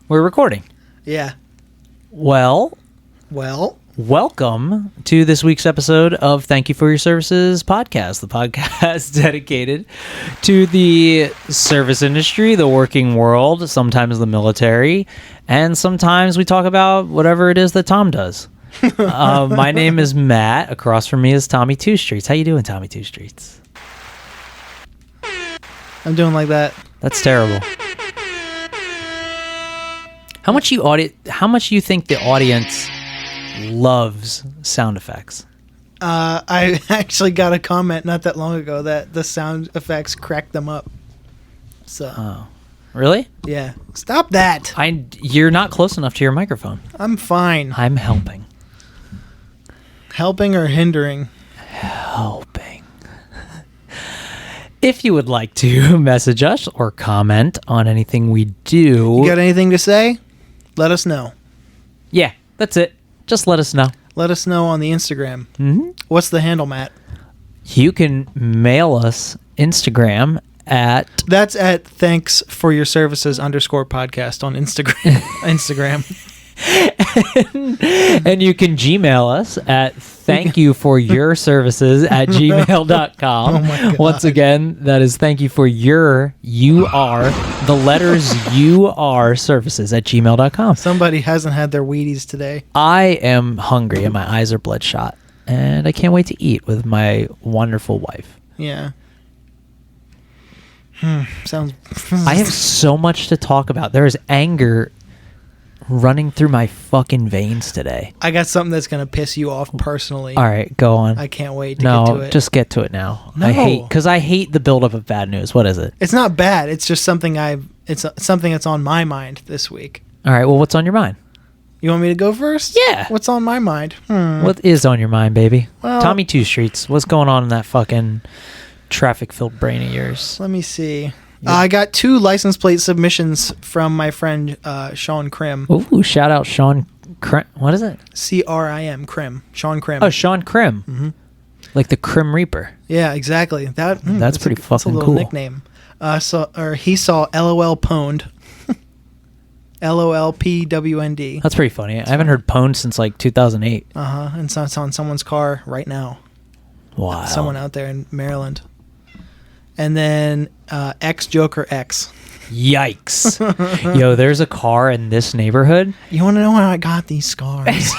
We're recording. Yeah. Well, welcome to this week's episode of Thank You for Your Services podcast, the podcast dedicated to the service industry, the working world, sometimes the military, and sometimes we talk about whatever it is that Tom does. My name is Matt. Across from me is Tommy Two Streets. How you doing, Tommy Two Streets? I'm doing like that. That's terrible. How much you think the audience loves sound effects? I actually got a comment not that long ago that the sound effects cracked them up. So. Oh, really? Yeah. Stop that. You're not close enough to your microphone. I'm fine. I'm helping. Helping or hindering? Helping. If you would like to message us or comment on anything we do. You got anything to say? Let us know. Yeah, that's it. Just let us know. Let us know on the Instagram. Mm-hmm. What's the handle, Matt? You can mail us Instagram at... That's at ThankYouForUrServices _podcast on Instagram. and you can Gmail us at ThankYouForUrServices at gmail.com. Oh my God. Once again, that is thank you for the letters UR services at gmail.com. Somebody hasn't had their Wheaties today. I am hungry and my eyes are bloodshot, and I can't wait to eat with my wonderful wife. Yeah. Sounds... I have so much to talk about. There is anger running through my fucking veins today. I got something that's going to piss you off personally. All right, go on. I can't wait to get to it. No, just get to it now. No. I hate the buildup of bad news. What is it? It's not bad. It's just something it's something that's on my mind this week. All right, well, what's on your mind? You want me to go first? Yeah. What's on my mind? What is on your mind, baby? Well, Tommy Two Streets, what's going on in that fucking traffic-filled brain of yours? Let me see. I got 2 license plate submissions from my friend Sean Krim. Ooh, shout out Sean Krim. What is it? Crim. Krim. Sean Krim. Oh, Sean Krim. Mm-hmm. Like the Krim Reaper. Yeah, exactly. That's pretty fucking that's a little cool. nickname. He saw LOL pwned. LOLPWND. That's pretty funny. I haven't heard pwned since like 2008. And so it's on someone's car right now. Wow. Someone out there in Maryland. And then Joker X. Yikes. Yo, there's a car in this neighborhood. You want to know how I got these scars?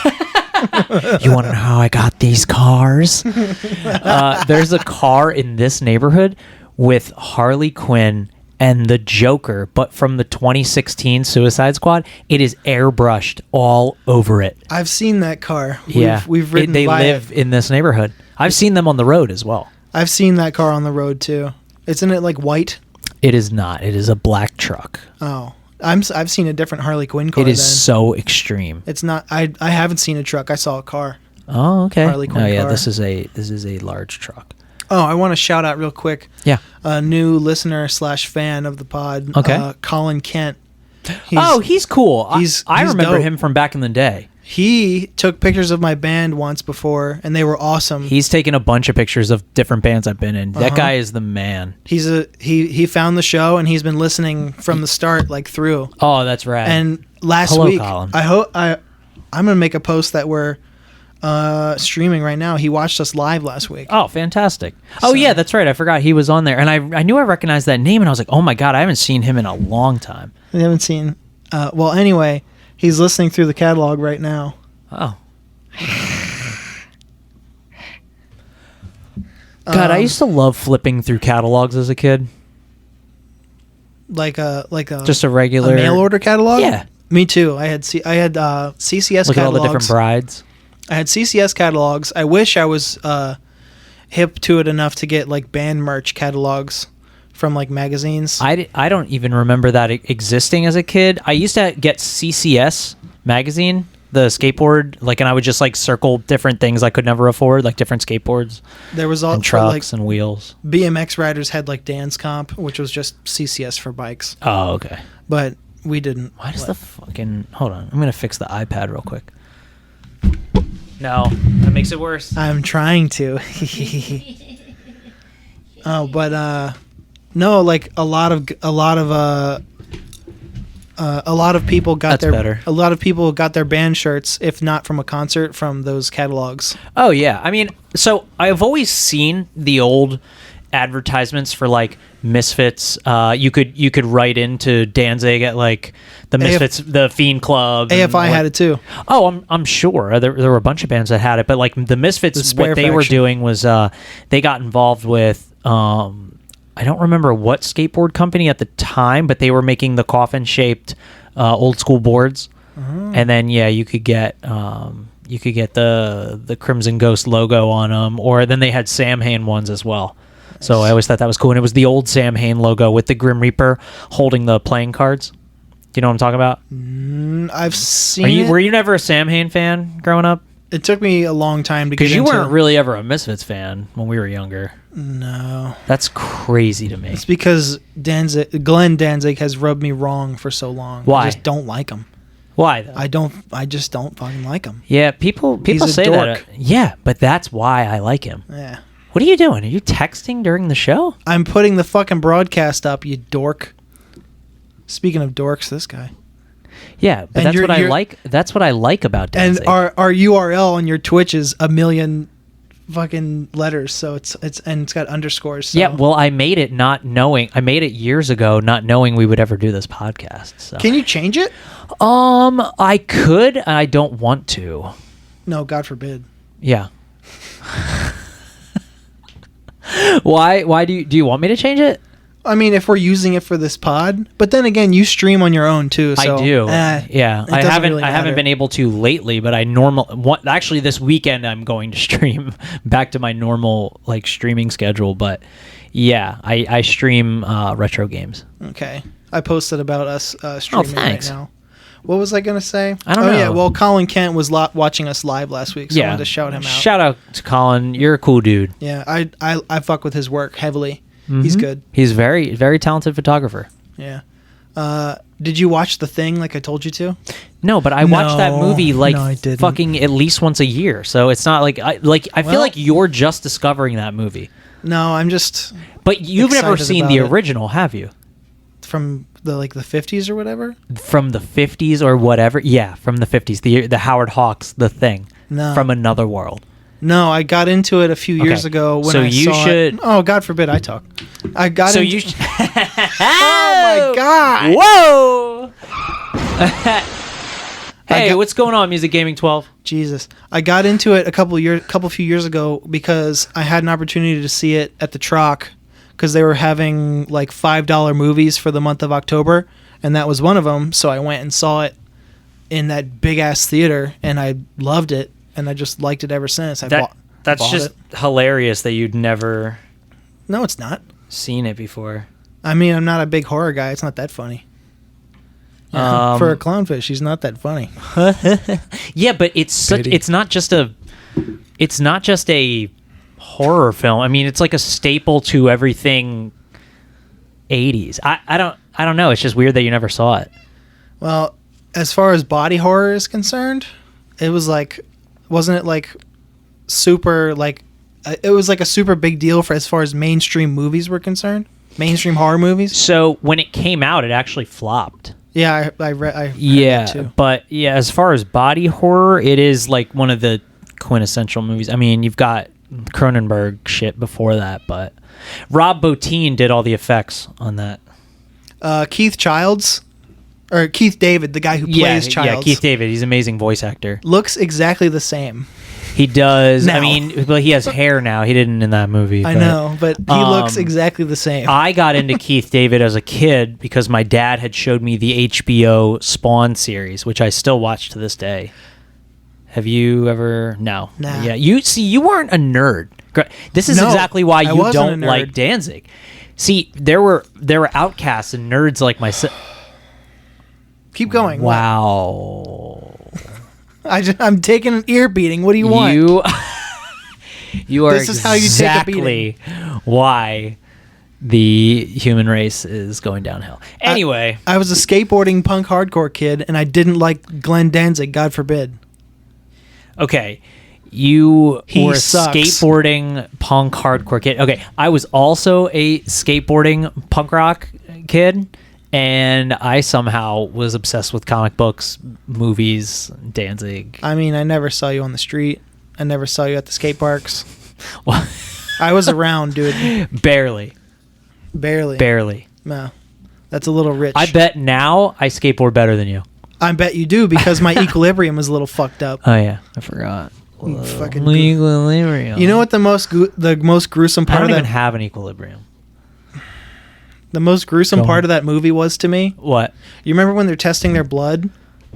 You want to know how I got these cars? There's a car in this neighborhood with Harley Quinn and the Joker, but from the 2016 Suicide Squad. It is airbrushed all over it. I've seen that car. We've ridden They by live in this neighborhood. I've seen them on the road as well. I've seen that car on the road too. Isn't it like white? It is not. It is a black truck. Oh, I've seen a different Harley Quinn car. It is so extreme. It's not. I haven't seen a truck. I saw a car. Oh, okay. Harley Quinn yeah. car. This is a large truck. Oh, I want to shout out real quick. Yeah. A new listener / fan of the pod. Okay. Colin Kent. He's cool. I remember dope. him from back in the day. He took pictures of my band once before, and they were awesome. He's taken a bunch of pictures of different bands I've been in. That guy is the man. He found the show, and he's been listening from the start, like through. Oh, that's right. And last Hello, week, Colin. I'm gonna make a post that we're streaming right now. He watched us live last week. Oh, fantastic. Oh, yeah, that's right. I forgot he was on there. And I knew I recognized that name, and I was like, oh, my God, I haven't seen him in a long time. We haven't seen... well, anyway, he's listening through the catalog right now. Oh. God, I used to love flipping through catalogs as a kid. Like a just a regular... a mail order catalog? Yeah. Me too. I had CCS Look catalogs. at all the different brides. I had CCS catalogs. I wish I was hip to it enough to get like band merch catalogs from like magazines. I don't even remember that existing as a kid. I used to get CCS magazine, the skateboard, like, and I would just like circle different things I could never afford, like different skateboards. There was all and trucks like, and wheels. BMX riders had like Dance Comp, which was just CCS for bikes. Oh, okay. But we didn't. Why does the fucking... Hold on. I'm going to fix the iPad real quick. No, that makes it worse. I'm trying to. Oh, but no, like a lot of a lot of people got That's better. a lot of people got their band shirts, if not from a concert, from those catalogs. Oh yeah, I mean, so I've always seen the old advertisements for like Misfits. You could write into Danzig at like the Misfits, the Fiend Club. AFI had it too. Oh, I'm sure there were a bunch of bands that had it, but like the Misfits, what they were doing was they got involved with. I don't remember what skateboard company at the time, but they were making the coffin-shaped old school boards, and then you could get the Crimson Ghost logo on them, or then they had Sam Hain ones as well. Nice. So I always thought that was cool, and it was the old Sam Hain logo with the Grim Reaper holding the playing cards. Do you know what I'm talking about? I've seen. Were you never a Sam Hain fan growing up? It took me a long time to get into. Because you weren't really ever a Misfits fan when we were younger. No. That's crazy to me. It's because Glenn Danzig has rubbed me wrong for so long. Why? I just don't like him. Why though? I just don't fucking like him. Yeah, people say dork. that. Yeah, but that's why I like him. Yeah. What are you doing? Are you texting during the show? I'm putting the fucking broadcast up, you dork. Speaking of dorks, this guy. Yeah, but that's what I like. That's what I like about Danzig. And our URL on your Twitch is 1 million fucking letters, so it's got underscores. So. Yeah, well, I made it not knowing. I made it years ago, not knowing we would ever do this podcast. So. Can you change it? I could. I don't want to. No, God forbid. Yeah. Why do you want me to change it? I mean, if we're using it for this pod, but then again, you stream on your own too. So, I do. Yeah, I haven't been able to lately, but actually this weekend I'm going to stream back to my normal like streaming schedule. But yeah, I stream retro games. Okay, I posted about us streaming right now. What was I gonna say? I don't know. Yeah, well, Colin Kent was watching us live last week, so I wanted to shout him out. Shout out to Colin. You're a cool dude. Yeah, I fuck with his work heavily. Mm-hmm. He's good. He's very, very talented photographer. Yeah. Did you watch The Thing like I told you to? No, but I watched that movie fucking at least once a year. So it's not like I feel like you're just discovering that movie. No, I'm just. But you've never seen the original, have you? From the 50s or whatever? From the 50s or whatever? Yeah, from the 50s. The Howard Hawks, The Thing. No. From Another World. No, I got into it a few years ago when I saw it. Oh, God forbid I talk. I got into it. Oh, my God. Whoa. Hey, what's going on, Music Gaming 12? Jesus. I got into it a few years ago because I had an opportunity to see it at the Troc because they were having like $5 movies for the month of October, and that was one of them. So I went and saw it in that big-ass theater, and I loved it. And I just liked it ever since. That's just hilarious that you'd never. No, it's not. Seen it before. I mean, I'm not a big horror guy. It's not that funny. For a clownfish, he's not that funny. Yeah, but it's not just a horror film. I mean, it's like a staple to everything 80s. I don't know. It's just weird that you never saw it. Well, as far as body horror is concerned, it was like. Wasn't it like super like it was like a super big deal for as far as mainstream movies were concerned? Mainstream horror movies? So when it came out, it actually flopped. Yeah, I read yeah, that too. But yeah, as far as body horror, it is like one of the quintessential movies. I mean, you've got Cronenberg shit before that, but Rob Bottin did all the effects on that. Keith David, the guy who plays Childs. Yeah, Keith David. He's an amazing voice actor. Looks exactly the same. He does. Now. I mean, but he has hair now. He didn't in that movie. I know, but he looks exactly the same. I got into Keith David as a kid because my dad had showed me the HBO Spawn series, which I still watch to this day. Have you ever? No. Nah. Yeah. You weren't a nerd. This is exactly why you don't like Danzig. See, there were outcasts and nerds like myself. Keep going. Wow. I'm taking an ear beating. What do you want? You are this is how you take a beating. Why the human race is going downhill. Anyway. I was a skateboarding punk hardcore kid, and I didn't like Glenn Danzig, God forbid. Okay. You were a sucks. skateboarding punk hardcore kid. Okay. I was also a skateboarding punk rock kid. And I somehow was obsessed with comic books, movies, Danzig. I mean, I never saw you on the street. I never saw you at the skate parks. Well, I was around, dude. barely. No, that's a little rich. I bet now I skateboard better than you. I bet you do, because my equilibrium is a little fucked up. Oh yeah, I forgot. You fucking Equilibrium. You know what the most gruesome I part don't of even that have an equilibrium. the most gruesome Go part on. of that movie was to me? What? You remember when they're testing their blood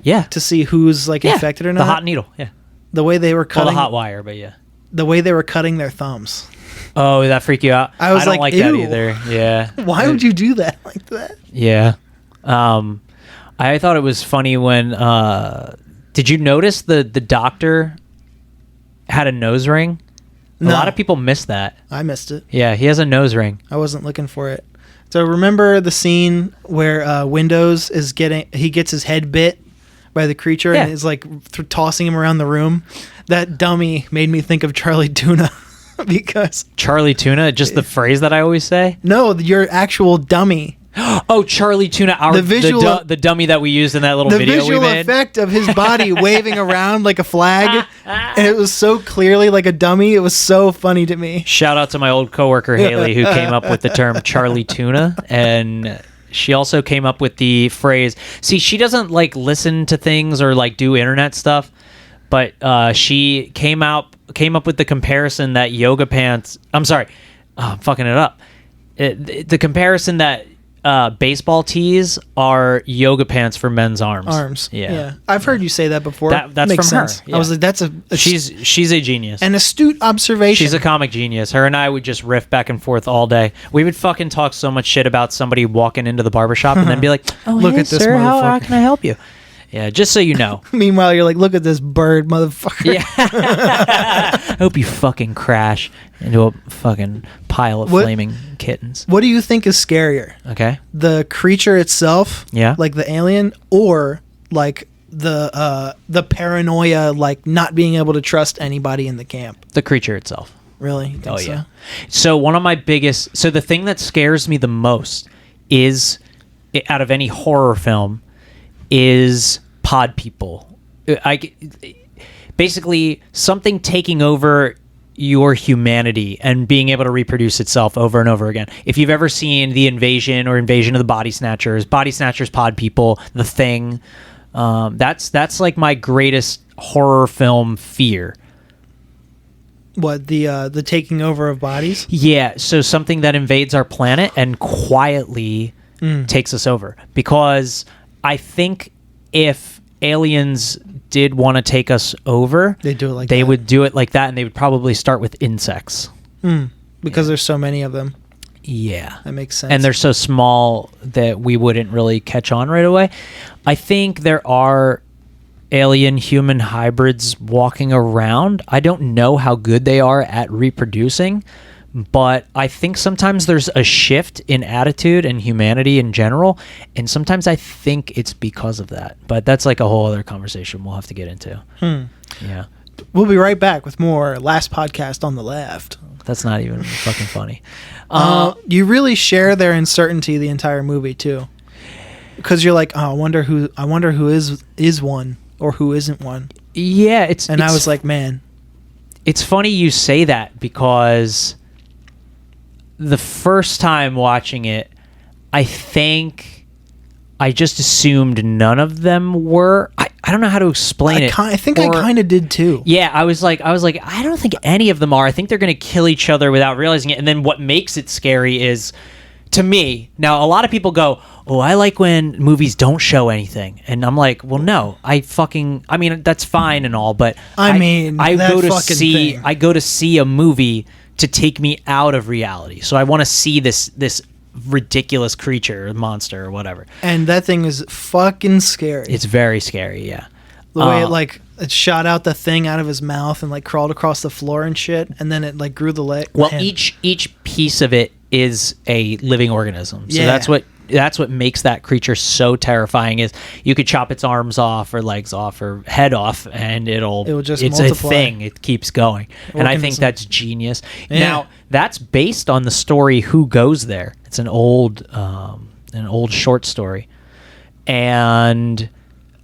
Yeah. to see who's like infected or not? The hot needle. Yeah. The way they were Well, cutting the hot wire, but yeah. the way they were cutting their thumbs. Oh, did that freak you out? I was don't like, that ew. either. Yeah. Why would you do that like that? Yeah. I thought it was funny when did you notice the doctor had a nose ring? A No. lot of people miss that. I missed it. Yeah, he has a nose ring. I wasn't looking for it. So remember the scene where Windows he gets his head bit by the creature Yeah. and is like tossing him around the room? That dummy made me think of Charlie Tuna because Charlie Tuna, just the phrase that I always say. no, your actual dummy. Oh, Charlie Tuna, the dummy that we used in that little The video we visual made. effect of his body waving around like a flag, and it was so clearly like a dummy. It was so funny to me. Shout out to my old coworker Haley, who came up with the term Charlie Tuna, and she also came up with the phrase. See, she doesn't like listen to things or like do internet stuff, but she came up with the comparison that yoga pants. I'm sorry, I'm fucking it up. The comparison that baseball tees are yoga pants for men's arms. Yeah. I've heard you say that before. That's Makes from her, sense. yeah. I was like, that's She's a genius. an astute observation. She's a comic genius. Her and I would just riff back and forth all day. We would fucking talk so much shit about somebody walking into the barbershop and then be like, "Oh, Look hey, at this sir, how motherfucker." can I help you?" Yeah, just so you know. Meanwhile, you're like, look at this bird, motherfucker. Yeah. I hope you fucking crash into a fucking pile of What- flaming kittens. What do you think is scarier? Okay. The creature itself, Yeah. like the alien, or like the paranoia, like not being able to trust anybody in the camp? The creature itself. Really? You think Oh so? yeah. So one of my biggest, the thing that scares me the most is, out of any horror film, is pod people. Basically something taking over your humanity and being able to reproduce itself over and over again. If you've ever seen The Invasion or Invasion of the Body Snatchers, pod people, The Thing, that's like my greatest horror film fear. What, the taking over of bodies? Yeah, so something that invades our planet and quietly takes us over. Because I think if aliens did want to take us over, They do it like they that. would do it like that, and they would probably start with insects. Because there's so many of them. Yeah. That makes sense. And they're so small that we wouldn't really catch on right away. I think there are alien human hybrids walking around. I don't know how good they are at reproducing, but I think sometimes there's a shift in attitude and humanity in general, and sometimes I think it's because of that. But that's like a whole other conversation we'll have to get into. Yeah. We'll be right back with more Last Podcast on the Left. That's not even fucking funny. You really share their uncertainty the entire movie too, because you're like, oh, I wonder who is one or who isn't one. Yeah, I was like, man, it's funny you say that, because the first time watching it, I think I just assumed none of them were. I don't know how to explain it. I think I kind of did too. Yeah, I was like, I don't think any of them are. I think they're going to kill each other without realizing it. And then what makes it scary is, to me, now a lot of people go, oh, I like when movies don't show anything. And I'm like, well, no, I mean, that's fine and all, but I go to see a movie to take me out of reality. So I want to see this ridiculous creature, monster, or whatever. And that thing is fucking scary. It's very scary, yeah. The way it shot out the thing out of his mouth and like crawled across the floor and shit, and then it like grew the leg. Well, Man. each piece of it is a living organism. So Yeah. that's what makes that creature so terrifying. Is you could chop its arms off or legs off or head off, and it will just it's multiply. a thing. It keeps going. And I think Organism. that's genius. Yeah. Now, that's based on the story Who Goes There. It's an old an old short story. And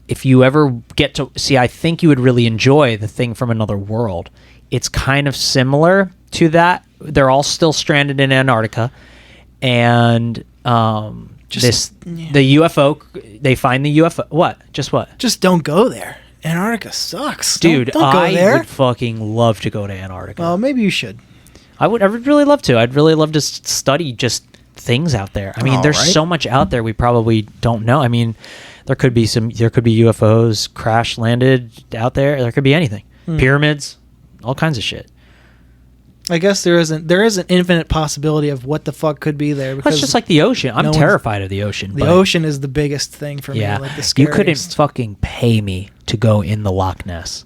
if you ever get to see, I think you would really enjoy The Thing from Another World. It's kind of similar to that. They're all still stranded in Antarctica, and the UFO. They find the UFO. What? Just what? Just don't go there. Antarctica sucks, dude. Don't go there. I would fucking love to go to Antarctica. Well, maybe you should. I would really love to. I'd really love to study just things out there. I mean, there's so much out there we probably don't know. I mean, there could be UFOs crash landed out there. There could be anything. Pyramids, all kinds of shit. I guess there is an infinite possibility of what the fuck could be there. Because that's just like the ocean. I'm terrified of the ocean. The ocean is the biggest thing for me. Like the scariest. You couldn't fucking pay me to go in the Loch Ness.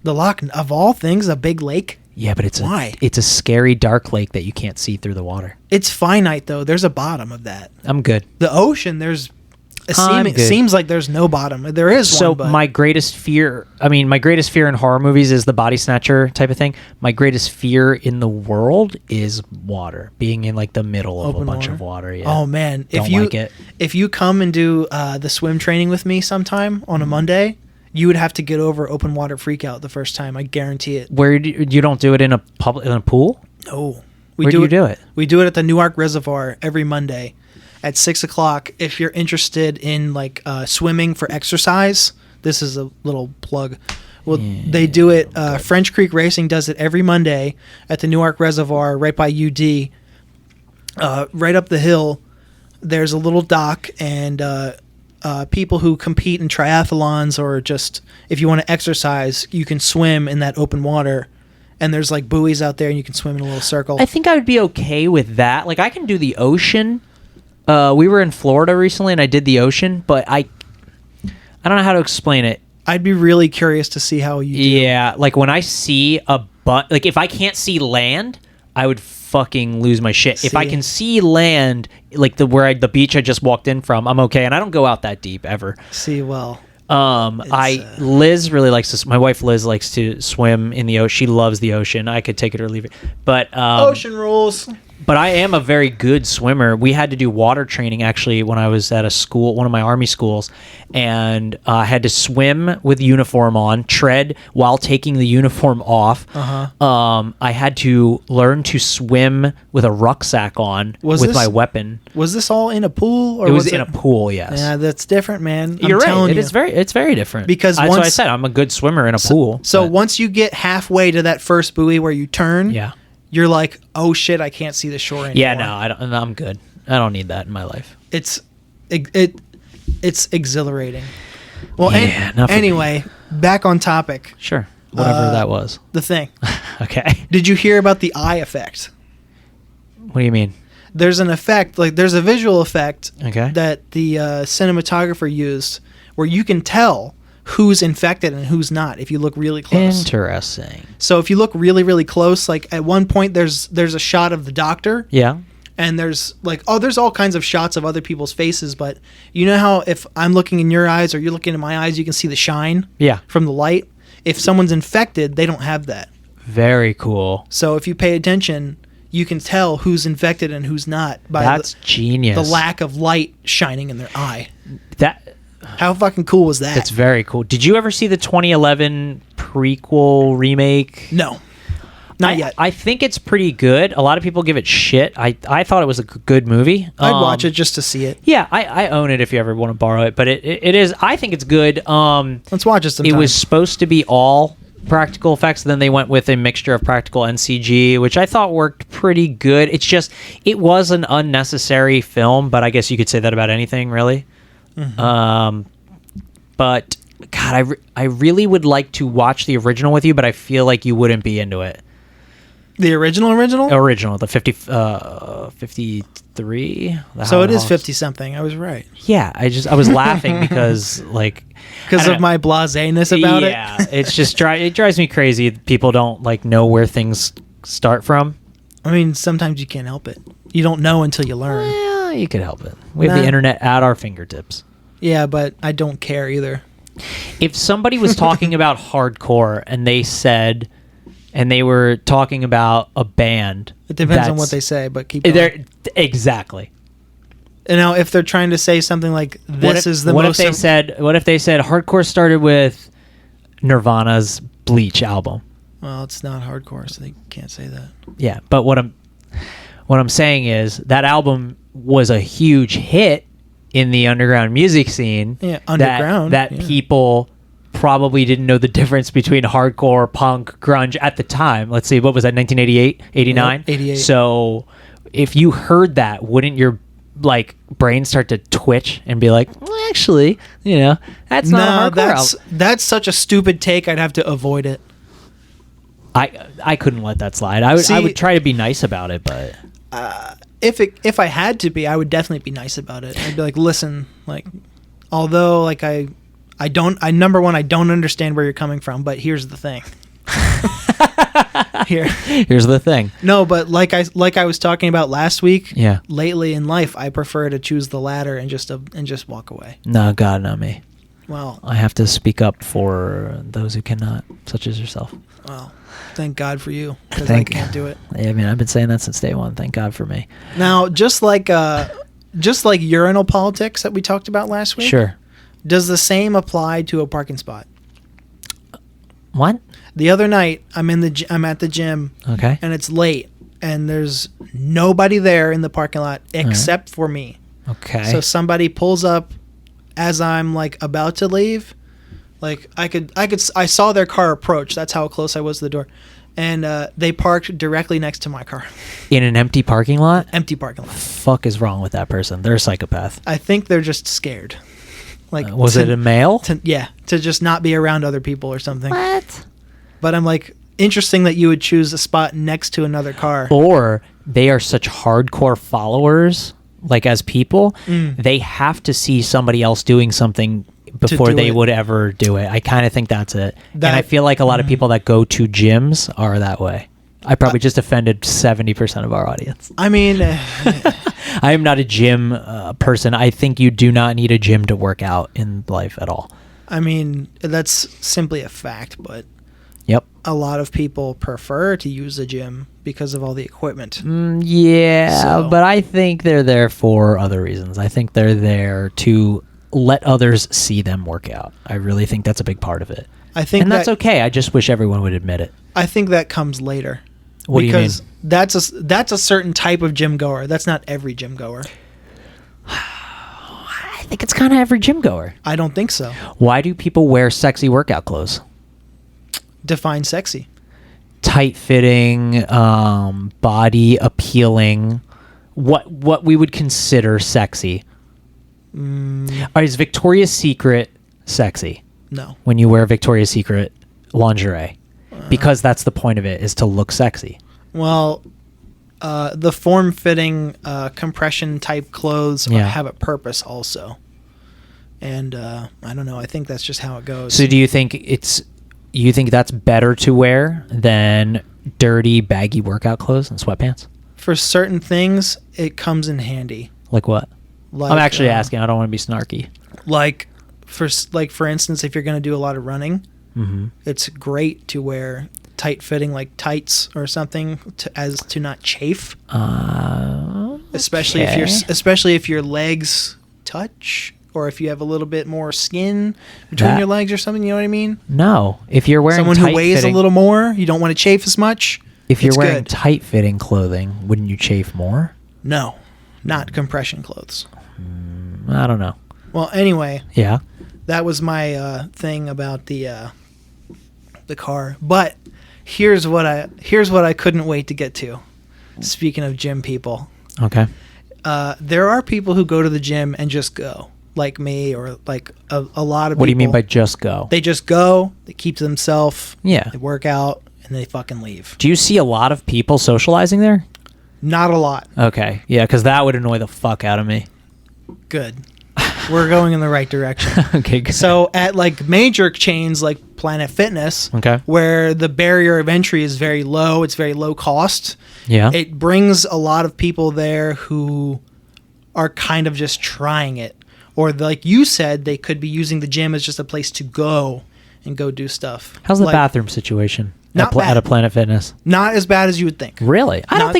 The Loch, of all things, a big lake. Yeah, but it's a scary dark lake that you can't see through the water. It's finite though. There's a bottom of that. I'm good. The ocean, it seems like there's no bottom. There is one. So my greatest fear in horror movies is the body snatcher type of thing. My greatest fear in the world is water, being in like the middle of a bunch of water. Yeah. Oh man, if you come and do the swim training with me sometime on a Monday, you would have to get over open water freakout the first time. I guarantee it. Where you don't do it in a pool? No. Where do you do it? We do it at the Newark Reservoir every Monday at 6:00. If you're interested in like swimming for exercise, this is a little plug. Well, they do it. French Creek Racing does it every Monday at the Newark Reservoir right by UD. Right up the hill, there's a little dock, and people who compete in triathlons, or just if you want to exercise, you can swim in that open water. And there's like buoys out there, and you can swim in a little circle. I think I would be okay with that. Like I can do the ocean. We were in Florida recently, and I did the ocean, but I don't know how to explain it. I'd be really curious to see how you do. Yeah, like when I see like if I can't see land, I would fucking lose my shit. If I can see land, like the beach I just walked in from, I'm okay, and I don't go out that deep ever. Liz really likes to. My wife Liz likes to swim in the ocean. She loves the ocean. I could take it or leave it, but ocean rules. But I am a very good swimmer. We had to do water training actually when I was at a school, one of my Army schools, and I had to swim with uniform on, tread while taking the uniform off. I had to learn to swim with a rucksack on my weapon. Was this all in a pool? Or it was in a pool, yes. Yeah, that's different, man. You're right. It's very different. Because that's what I said. I'm a good swimmer in a pool. So once you get halfway to that first buoy where you turn, you're like, oh shit, I can't see the shore anymore. Yeah, no, I don't. I'm good. I don't need that in my life. It's exhilarating. Well, anyway, back on topic. Sure, whatever that was. The Thing. Okay. Did you hear about the eye effect? What do you mean? There's an effect, like there's a visual effect that the cinematographer used, where you can tell who's infected and who's not if you look really close. Interesting. So if you look really, really close, like at one point there's a shot of the doctor. Yeah. And there's like, there's all kinds of shots of other people's faces, but you know how if I'm looking in your eyes or you're looking in my eyes, you can see the shine from the light? If someone's infected, they don't have that. Very cool. So if you pay attention, you can tell who's infected and who's not by genius. The lack of light shining in their eye. How fucking cool was that? It's very cool. Did you ever see the 2011 prequel remake? No. Not yet. I think it's pretty good. A lot of people give it shit. I thought it was a good movie. I'd watch it just to see it. Yeah, I own it if you ever want to borrow it. But it is. I think it's good. Let's watch it sometime. It was supposed to be all practical effects. Then they went with a mixture of practical and CG, which I thought worked pretty good. It's just, it was an unnecessary film, but I guess you could say that about anything, really. Mm-hmm. But God, I really would like to watch the original with you, but I feel like you wouldn't be into it. The original, the 53. So it is 50 something. I was right. Yeah, I was laughing because of my blaseness about it. Yeah, it's just it drives me crazy. People don't know where things start from. I mean, sometimes you can't help it. You don't know until you learn. Well, you could help it. We have the internet at our fingertips. Yeah, but I don't care either. If somebody was talking about hardcore and they were talking about a band, it depends on what they say, but keep going. Exactly. And now, if they're trying to say something like this is the what most, if they said hardcore started with Nirvana's Bleach album? well, it's not hardcore, so they can't say that. Yeah, but what I'm saying is that album was a huge hit in the underground music scene. Yeah, underground. That people probably didn't know the difference between hardcore, punk, grunge at the time. Let's see, what was that, 1988, 89? Yep, 88. So if you heard that, wouldn't your like brain start to twitch and be like, well, actually, that's not a hardcore album. That's such a stupid take. I'd have to avoid it. I couldn't let that slide. I would try to be nice about it, but if I had to be, I would definitely be nice about it. I'd be like, listen, like, although like number one, I don't understand where you're coming from, but here's the thing. Here's the thing. No, but like I was talking about last week. Yeah. Lately in life, I prefer to choose the latter and just walk away. No, God, not me. Well, I have to speak up for those who cannot, such as yourself. Well, thank God for you, because I can't do it. Yeah, I mean, I've been saying that since day one. Thank God for me. Now, just like urinal politics that we talked about last week. Sure. Does the same apply to a parking spot? What? The other night, I'm at the gym. Okay. And it's late, and there's nobody there in the parking lot except for me. Okay. So somebody pulls up as I'm like about to leave. Like I saw their car approach. That's how close I was to the door. And they parked directly next to my car. In an empty parking lot? Empty parking lot. Fuck is wrong with that person? They're a psychopath. I think they're just scared. Like, was it a male? To just not be around other people or something. What? But I'm like, interesting that you would choose a spot next to another car. Or they are such hardcore followers, like as people, they have to see somebody else doing something before they would ever do it. I kind of think that's it. And I feel like a lot of people that go to gyms are that way. I probably just offended 70% of our audience. I mean, I am not a gym person. I think you do not need a gym to work out in life at all. I mean, that's simply a fact, but yep, a lot of people prefer to use a gym because of all the equipment. But I think they're there for other reasons. I think they're there to let others see them work out. I really think that's a big part of it. And that's okay. I just wish everyone would admit it. I think that comes later. What do you mean? Because that's a certain type of gym goer. That's not every gym goer. I think it's kind of every gym goer. I don't think so. Why do people wear sexy workout clothes? Define sexy. Tight fitting, body appealing. What we would consider sexy. Is Victoria's Secret sexy? No. When you wear Victoria's Secret lingerie, because that's the point of it, is to look sexy. Well, the form-fitting compression type clothes have a purpose also, and I don't know. I think that's just how it goes. So, do you think that's better to wear than dirty, baggy workout clothes and sweatpants? For certain things, it comes in handy. Like what? I'm actually asking. I don't want to be snarky. For instance, if you're going to do a lot of running, it's great to wear tight-fitting like tights or something to not chafe. Especially if your legs touch, or if you have a little bit more skin between your legs or something. You know what I mean? No. If you're wearing someone who weighs a little more, you don't want to chafe as much. If you're wearing tight-fitting clothing, wouldn't you chafe more? No, not compression clothes. I don't know. Well, anyway. Yeah. That was my thing about the car. But here's what I couldn't wait to get to. Speaking of gym people. Okay. There are people who go to the gym and just go, like me, or like a lot of people. What do you mean by just go? They just go, they keep to themselves. Yeah. They work out, and they fucking leave. Do you see a lot of people socializing there? Not a lot. Okay. Yeah, because that would annoy the fuck out of me. Good. We're going in the right direction. Okay, good. So at like major chains like Planet Fitness, where the barrier of entry is very low, it's very low cost. Yeah. It brings a lot of people there who are kind of just trying it. Or like you said, they could be using the gym as just a place to go and go do stuff. How's the bathroom situation? Not bad. At a Planet Fitness. Not as bad as you would think. Really? I don't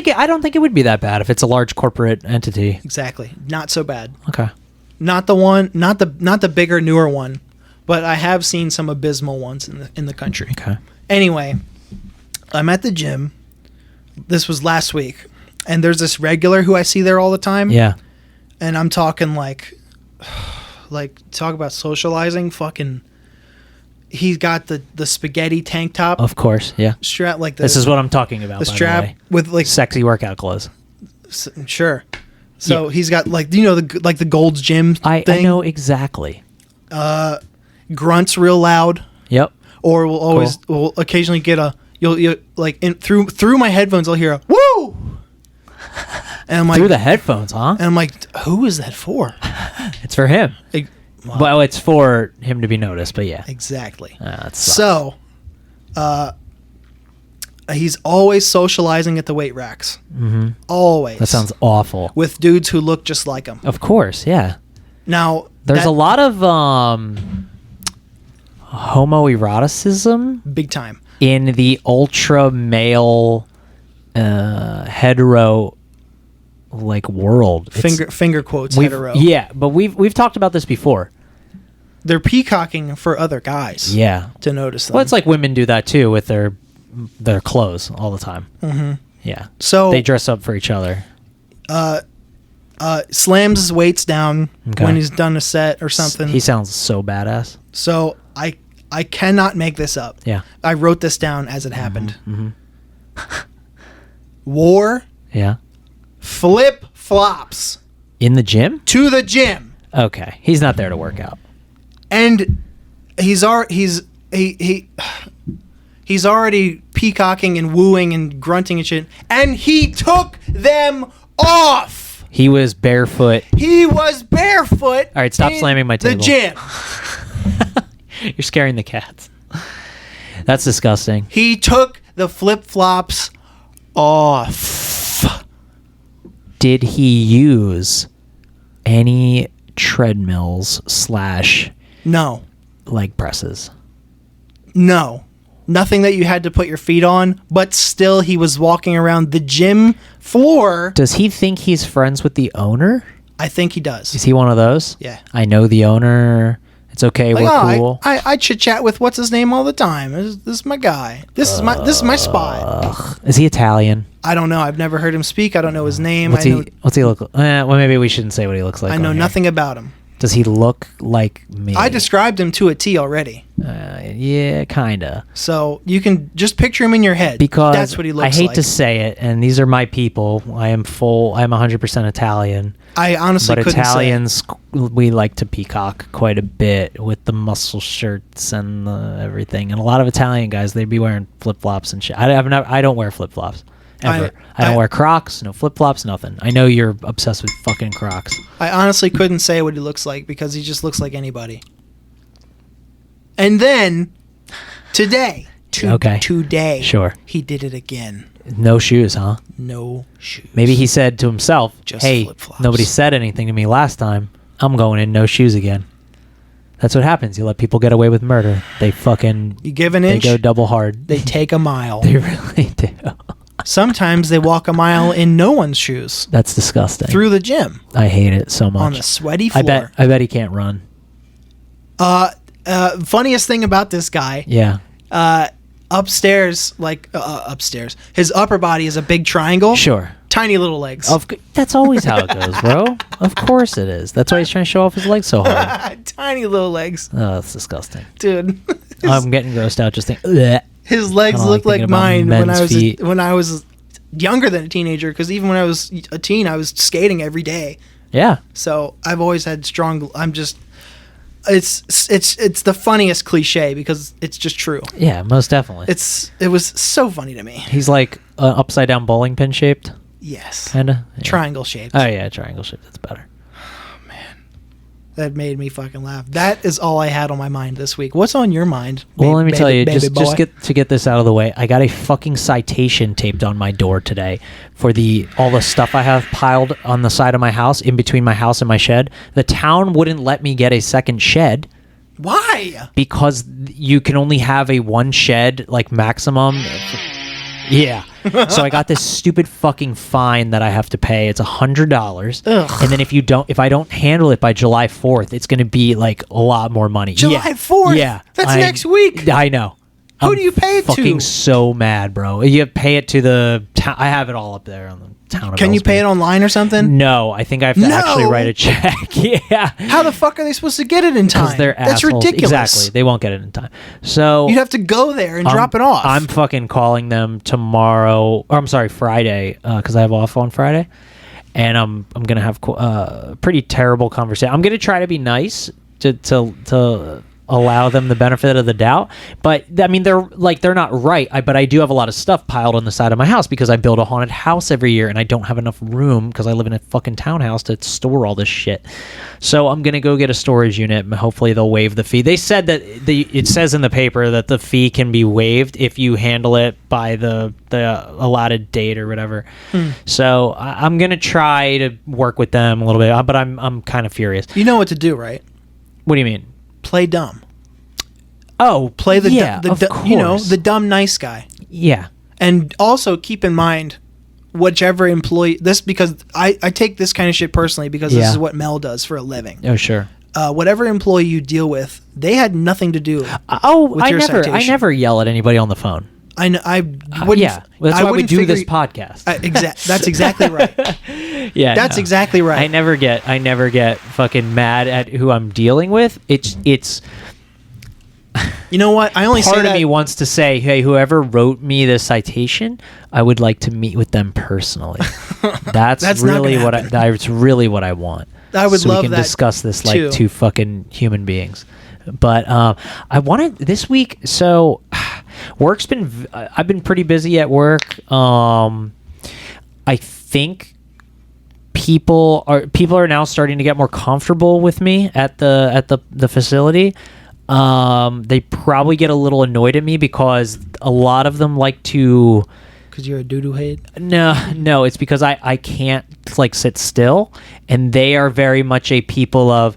think it would be that bad if it's a large corporate entity. Exactly. Not so bad. Okay. Not the bigger, newer one, but I have seen some abysmal ones in the country. Okay. Anyway, I'm at the gym. This was last week, and there's this regular who I see there all the time. Yeah. And I'm talking like talk about socializing. Fucking, he's got the spaghetti tank top. Of course. Yeah. Strap like This is what I'm talking about. the strap by the way. with like Sexy workout clothes. Sure. So he's got like the Gold's Gym thing. I know exactly. Grunts real loud. Yep. Or we'll occasionally get you'll like through my headphones I'll hear a woo. And I'm like, through the headphones, huh? And I'm like, who is that for? It's for him. Wow. Well, it's for him to be noticed, but yeah. Exactly. That sucks. So, he's always socializing at the weight racks. Mm-hmm. Always. That sounds awful. With dudes who look just like him. Of course, yeah. Now, there's a lot of homoeroticism big time in the ultra male hetero like world. Finger quotes hetero. Yeah, but we've talked about this before. They're peacocking for other guys. Yeah. To notice them. Well, it's like women do that too with their clothes all the time. Mm-hmm. Yeah. So they dress up for each other. Slams his weights down when he's done a set or something. He sounds so badass. So I cannot make this up. Yeah. I wrote this down as it happened. Mm-hmm. Wore Yeah. flip flops In the gym? to the gym. Okay. He's not there to work out. And he's already peacocking and wooing and grunting and shit. And he took them off. He was barefoot. He was barefoot. All right, stop slamming my table. The gym. You're scaring the cats. That's disgusting. He took the flip flops off. Did he use any treadmills / No. leg presses? No. Nothing that you had to put your feet on, but still he was walking around the gym floor. Does he think he's friends with the owner? I think he does. Is he one of those? Yeah. I know the owner. It's okay. Like, we're cool. I chit chat with what's his name all the time. This is my guy. This is my spot. Is he Italian? I don't know. I've never heard him speak. I don't know his name. What's he look like? Well, maybe we shouldn't say what he looks like. I know on here. nothing about him. Does he look like me? I described him to a T already. Yeah, kinda. So you can just picture him in your head. Because that's what he looks like. I hate to say it, and these are my people. I'm 100% Italian. I honestly but couldn't Italians, we like to peacock quite a bit with the muscle shirts and everything. And a lot of Italian guys, they'd be wearing flip flops and shit. I don't wear flip flops ever. I don't wear Crocs, no flip flops, nothing. I know you're obsessed with fucking Crocs. I honestly couldn't say what he looks like because he just looks like anybody. And then today, today, sure, he did it again. No shoes, huh? No shoes. Maybe he said to himself, Just hey, flip-flops. Nobody said anything to me last time. I'm going in no shoes again. That's what happens. You let people get away with murder. They fucking... You give an inch, they go double hard. they take a mile. They really do. Sometimes they walk a mile in no one's shoes. That's disgusting. Through the gym. I hate it so much. On the sweaty floor. I bet he can't run. Funniest thing about this guy. Yeah. Upstairs, his upper body is a big triangle. Sure. Tiny little legs. That's always how it goes, bro. Of course it is. That's why he's trying to show off his legs so hard. Tiny little legs. Oh, that's disgusting. Dude. I'm getting grossed out just thinking. Bleh. His legs look like mine when I was younger than a teenager, because even when I was a teen, I was skating every day. Yeah. So I've always had strong... It's the funniest cliche because it's just true. Yeah, most definitely. It was so funny to me. He's like upside down bowling pin shaped. Yes. Kinda. Yeah. Triangle shaped. Oh yeah, triangle shaped. That's better. Oh man, that made me fucking laugh. That is all I had on my mind this week. What's on your mind? Well, let me tell you, just get this out of the way. I got a fucking citation taped on my door today for all the stuff I have piled on the side of my house, in between my house and my shed. The town wouldn't let me get a second shed Why? Because you can only have a one shed like maximum. Yeah. So I got this stupid fucking fine that I have to pay. It's $100. And then if I don't handle it by July 4th, it's going to be like a lot more money. July 4th? Yeah. That's next week. I know. Who do you pay it to? Fucking so mad, bro. You pay it to the town. I have it all up there on the town. Can you pay it online or something? No, I think I have to actually write a check. Yeah. How the fuck are they supposed to get it in time? Because they're That's assholes. ridiculous. Exactly. They won't get it in time. So you'd have to go there and drop it off. I'm fucking calling them tomorrow. Or I'm sorry, Friday, because I have off on Friday, and I'm gonna have a pretty terrible conversation. I'm gonna try to be nice to allow them the benefit of the doubt, but I mean they're not right. But I do have a lot of stuff piled on the side of my house because I build a haunted house every year and I don't have enough room because I live in a fucking townhouse to store all this shit. So I'm gonna go get a storage unit and hopefully they'll waive the fee. They said that it says in the paper that the fee can be waived if you handle it by the allotted date or whatever. So I'm gonna try to work with them a little bit, but I'm kind of furious. You know what to do, right? What do you mean? Play dumb. Oh, play the course. the dumb nice guy. Yeah. And also keep in mind whichever employee because I take this kind of shit personally because this is what Mel does for a living. Oh, sure. Whatever employee you deal with, they had nothing to do with your citation. I never yell at anybody on the phone. I know. I wouldn't. Yeah, well, that's why we do this podcast. That's exactly right. Yeah, that's exactly right. I never get fucking mad at who I'm dealing with. It's. You know what? I only part say of that me wants to say, hey, whoever wrote me this citation, I would like to meet with them personally. That's really what that's really what I want. I would love we can that discuss this too. like two fucking human beings. But I wanted this week. So work's been. I've been pretty busy at work. I think people are now starting to get more comfortable with me at the facility. They probably get a little annoyed at me because a lot of them like to. Because you're a doo-doo head? No, it's because I can't like sit still, and they are very much a people of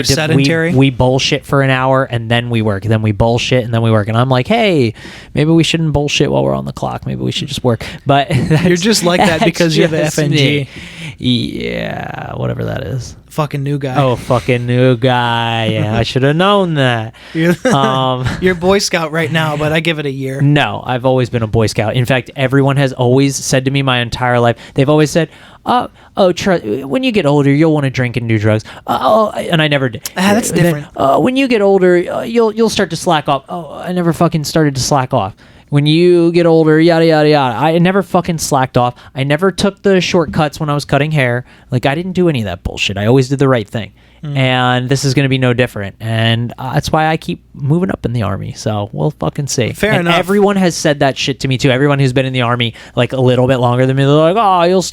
sedentary? we bullshit for an hour and then we work, then we bullshit and then we work, and I'm like, hey, maybe we shouldn't bullshit while we're on the clock. Maybe we should just work. But you're just like that because you're the FNG. Me. Yeah, whatever that is. Fucking new guy. Oh, fucking new guy. Yeah, I should have known that. You're Boy Scout right now, but I give it a year. No, I've always been a Boy Scout. In fact, everyone has always said to me my entire life, they've always said, when you get older, you'll want to drink and do drugs. And I never did. That's different. When you get older, you'll start to slack off. Oh, I never fucking started to slack off. When you get older, yada, yada, yada. I never fucking slacked off. I never took the shortcuts when I was cutting hair. Like, I didn't do any of that bullshit. I always did the right thing. And this is going to be no different. And that's why I keep moving up in the Army. So we'll fucking see. Fair enough. Everyone has said that shit to me, too. Everyone who's been in the Army, like, a little bit longer than me, they're like, you'll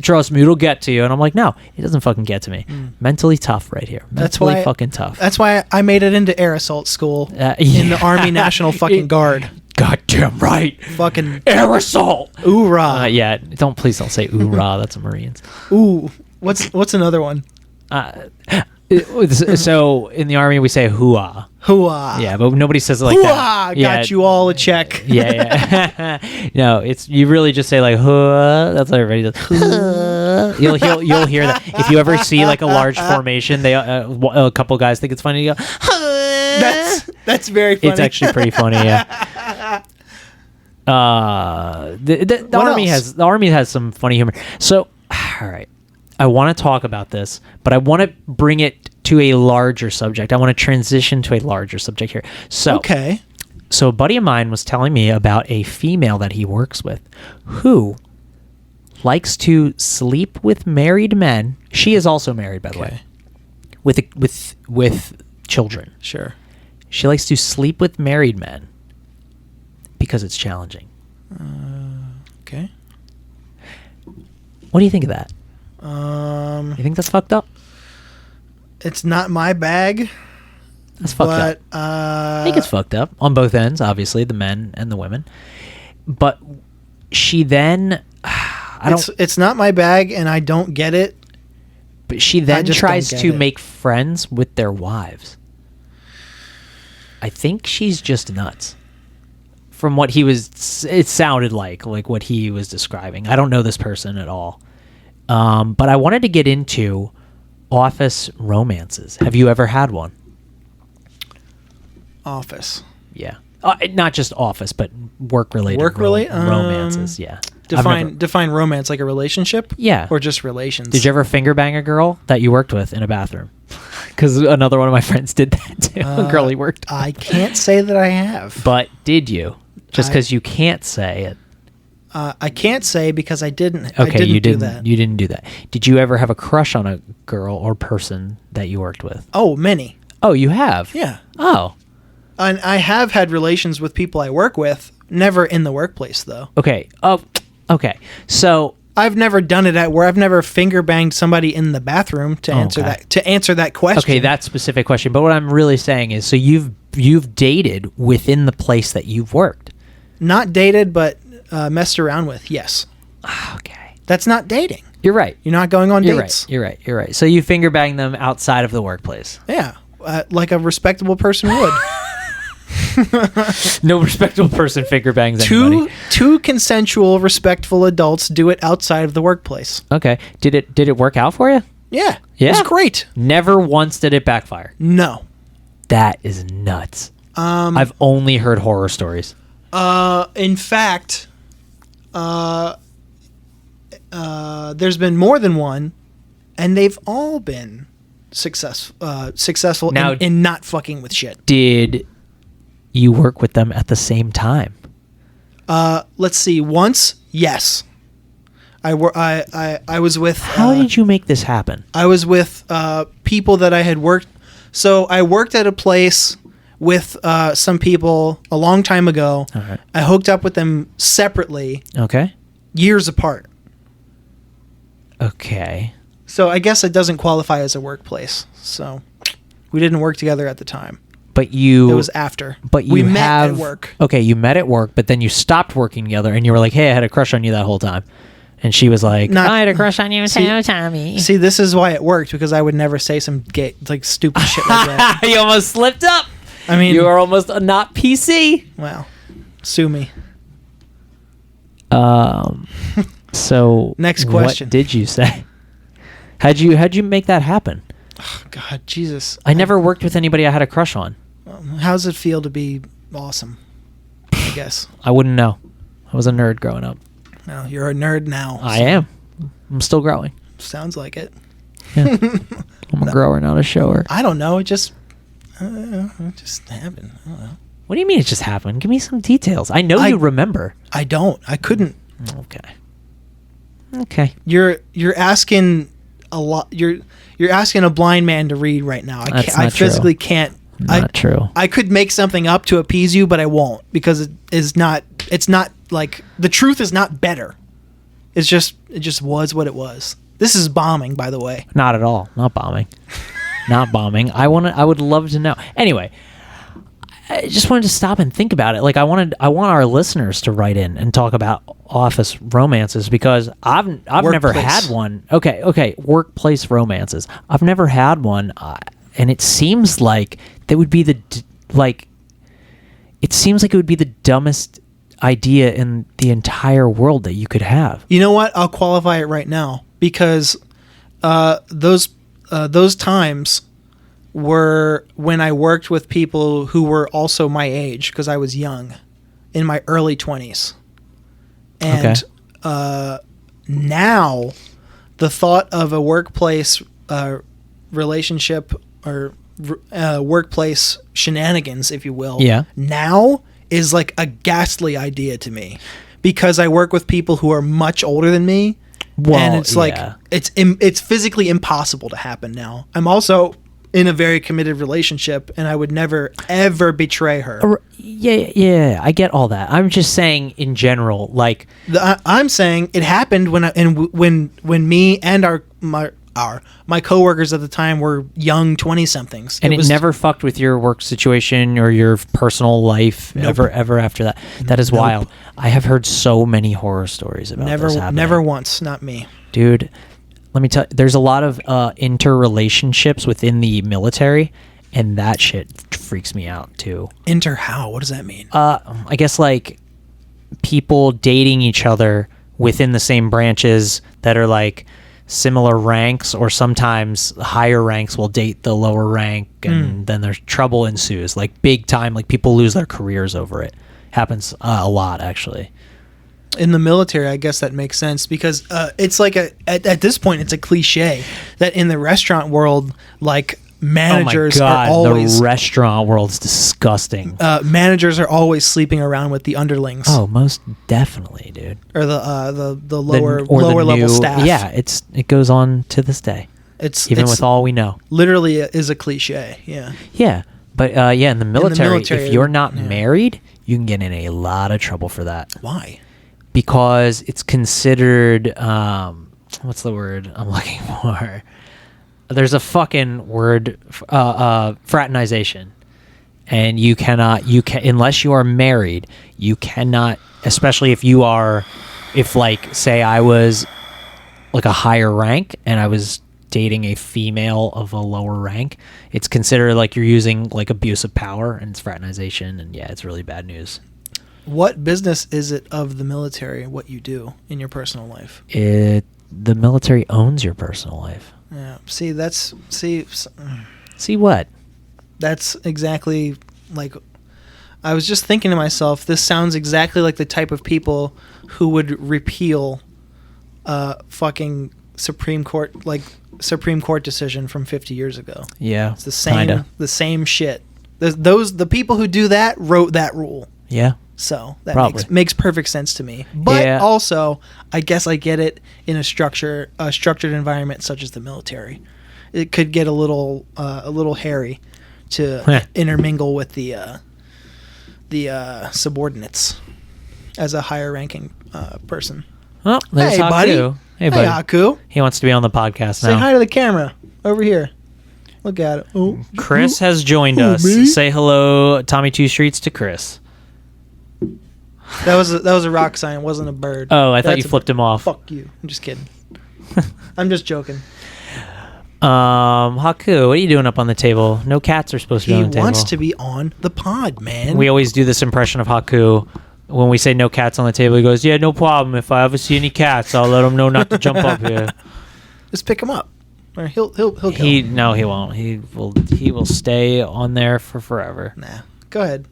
trust me, it'll get to you. And I'm like, no, it doesn't fucking get to me. Mentally tough right here. Mentally fucking tough. That's why I made it into air assault school in the Army National fucking Guard. Goddamn right. Fucking air assault. Oorah. Yeah, please don't say oorah. That's a Marines. Ooh. What's another one? So in the Army we say hooah. Hooah. Yeah, but nobody says it like that. Hooah. Got you all a check. Yeah. No, you really just say like hooah. That's what everybody does. Hooah. You'll hear that. If you ever see like a large formation, they a couple guys think it's funny to go hooah. That's very funny. It's actually pretty funny, yeah. The Army has some funny humor. So, all right. I want to talk about this, but I want to bring it to a larger subject. I want to transition to a larger subject here. So a buddy of mine was telling me about a female that he works with who likes to sleep with married men. She is also married, by the way, with children. Sure. She likes to sleep with married men because it's challenging. Okay. What do you think of that? You think that's fucked up? It's not my bag. That's fucked up. I think it's fucked up on both ends, obviously, the men and the women. But she then... It's not my bag, and I don't get it. But she then tries to make friends with their wives. I think she's just nuts. From what it sounded like what he was describing. I don't know this person at all. But I wanted to get into office romances. Have you ever had one? Office. Yeah. Not just office, but work-related romances. Yeah. Define romance, like a relationship? Yeah. Or just relations? Did you ever finger bang a girl that you worked with in a bathroom? Because another one of my friends did that too. A girl he worked with. I can't say that I have. But did you? Just because you can't say it. I can't say because I didn't. Okay, you didn't do that. You didn't do that. Did you ever have a crush on a girl or person that you worked with? Oh, many. Oh, you have? Yeah. Oh. And I have had relations with people I work with, never in the workplace though. Okay. Oh, okay. So I've never done it at where I've never finger banged somebody in the bathroom to answer that question. Okay, that specific question. But what I'm really saying is, so you've dated within the place that you've worked. Not dated, but messed around with. Yes. Okay. That's not dating. You're right. You're not going on dates. You're right. So you finger bang them outside of the workplace. Yeah, like a respectable person would. No respectable person finger bangs anybody. Two consensual, respectful adults do it outside of the workplace. Okay. Did it work out for you? Yeah. Yeah. It was great. Never once did it backfire. No. That is nuts. I've only heard horror stories. In fact, there's been more than one, and they've all been successful Now, in not fucking with shit. Did you work with them at the same time? Let's see. Once, yes. I was with. How did you make this happen? I was with people that I had worked. So I worked at a place with some people a long time ago. All right. I hooked up with them separately. Okay. Years apart. Okay. So I guess it doesn't qualify as a workplace. So we didn't work together at the time. But you... It was after. But we met at work. Okay, you met at work, but then you stopped working together, and you were like, hey, I had a crush on you that whole time. And she was like, I had a crush on you too, Tommy. See, this is why it worked, because I would never say some gay, stupid shit like that. You almost slipped up. I mean... You are almost not PC. Well, sue me. So... Next question. What did you say? How'd you make that happen? Oh, God, Jesus. I never worked with anybody I had a crush on. How does it feel to be awesome? I guess. I wouldn't know. I was a nerd growing up. No, you're a nerd now. I am. I'm still growing. Sounds like it. Yeah. I'm a grower, not a shower. I don't know. It just happened. I don't know. What do you mean it just happened? Give me some details. I know you remember. I don't. I couldn't. Okay. You're asking a lot. You're asking a blind man to read right now. I physically can't. Not true. I could make something up to appease you, but I won't, because it is not. It's not like the truth is not better. It just was what it was. This is bombing, by the way. Not at all. Not bombing. Not bombing. I would love to know. Anyway, I just wanted to stop and think about it. Like I want our listeners to write in and talk about office romances, because I've never had one. Okay. Workplace romances. I've never had one, and it seems like that would be it seems like it would be the dumbest idea in the entire world that you could have. You know what? I'll qualify it right now, because those times were when I worked with people who were also my age, because I was young, in my early 20s. And now the thought of a workplace relationship or workplace shenanigans, if you will, now is like a ghastly idea to me, because I work with people who are much older than me. Well, and it's like it's physically impossible to happen now. I'm also in a very committed relationship, and I would never ever betray her. Yeah, I get all that. I'm just saying in general, like I'm saying it happened when me and my coworkers at the time were young 20-somethings. And it never fucked with your work situation or your personal life ever after that. That is wild. I have heard so many horror stories about this happening. Never once, not me. Dude, let me tell you, there's a lot of interrelationships within the military, and that shit freaks me out too. Enter how? What does that mean? I guess like people dating each other within the same branches that are like similar ranks, or sometimes higher ranks will date the lower rank, and then there's trouble ensues, like big time, like people lose their careers over it. Happens a lot, actually. In the military, I guess that makes sense, because it's like at this point it's a cliche that in the restaurant world, like managers are always the restaurant world's disgusting. Managers are always sleeping around with the underlings. Oh, most definitely, dude. Or the lower level staff. Yeah, it goes on to this day. It's with all we know. Literally is a cliche. Yeah. Yeah, but in the military, if you're not married, you can get in a lot of trouble for that. Why? Because it's considered what's the word I'm looking for? There's a fucking word, fraternization, and you can unless you are married, you cannot, especially if like say I was like a higher rank and I was dating a female of a lower rank, it's considered like you're using like abuse of power, and it's fraternization, and yeah, it's really bad news. What business is it of the military, what you do in your personal life? The military owns your personal life. Yeah. See what? That's exactly like, I was just thinking to myself, this sounds exactly like the type of people who would repeal fucking Supreme Court decision from 50 years ago. Yeah. It's the same shit. The people who do that wrote that rule. Yeah. So that makes perfect sense to me. But also, I guess I get it in a structured environment such as the military. It could get a little hairy to intermingle with the subordinates as a higher ranking person. Well, there's Haku. Buddy. Hey, buddy. Haku. He wants to be on the podcast now. Say hi to the camera over here. Look at it. Oh. Chris has joined us. Me? Say hello, Tommy Two Streets, to Chris. That was a rock sign. It wasn't a bird. Oh, I thought you flipped him off. Fuck you. I'm just kidding. I'm just joking. Haku, what are you doing up on the table? No cats are supposed to be on the table. He wants to be on the pod, man. We always do this impression of Haku. When we say no cats on the table, he goes, "Yeah, no problem. If I ever see any cats, I'll let them know not to jump up here." Just pick him up. Or he'll kill him. No, he won't. He will stay on there for forever. Nah. Go ahead.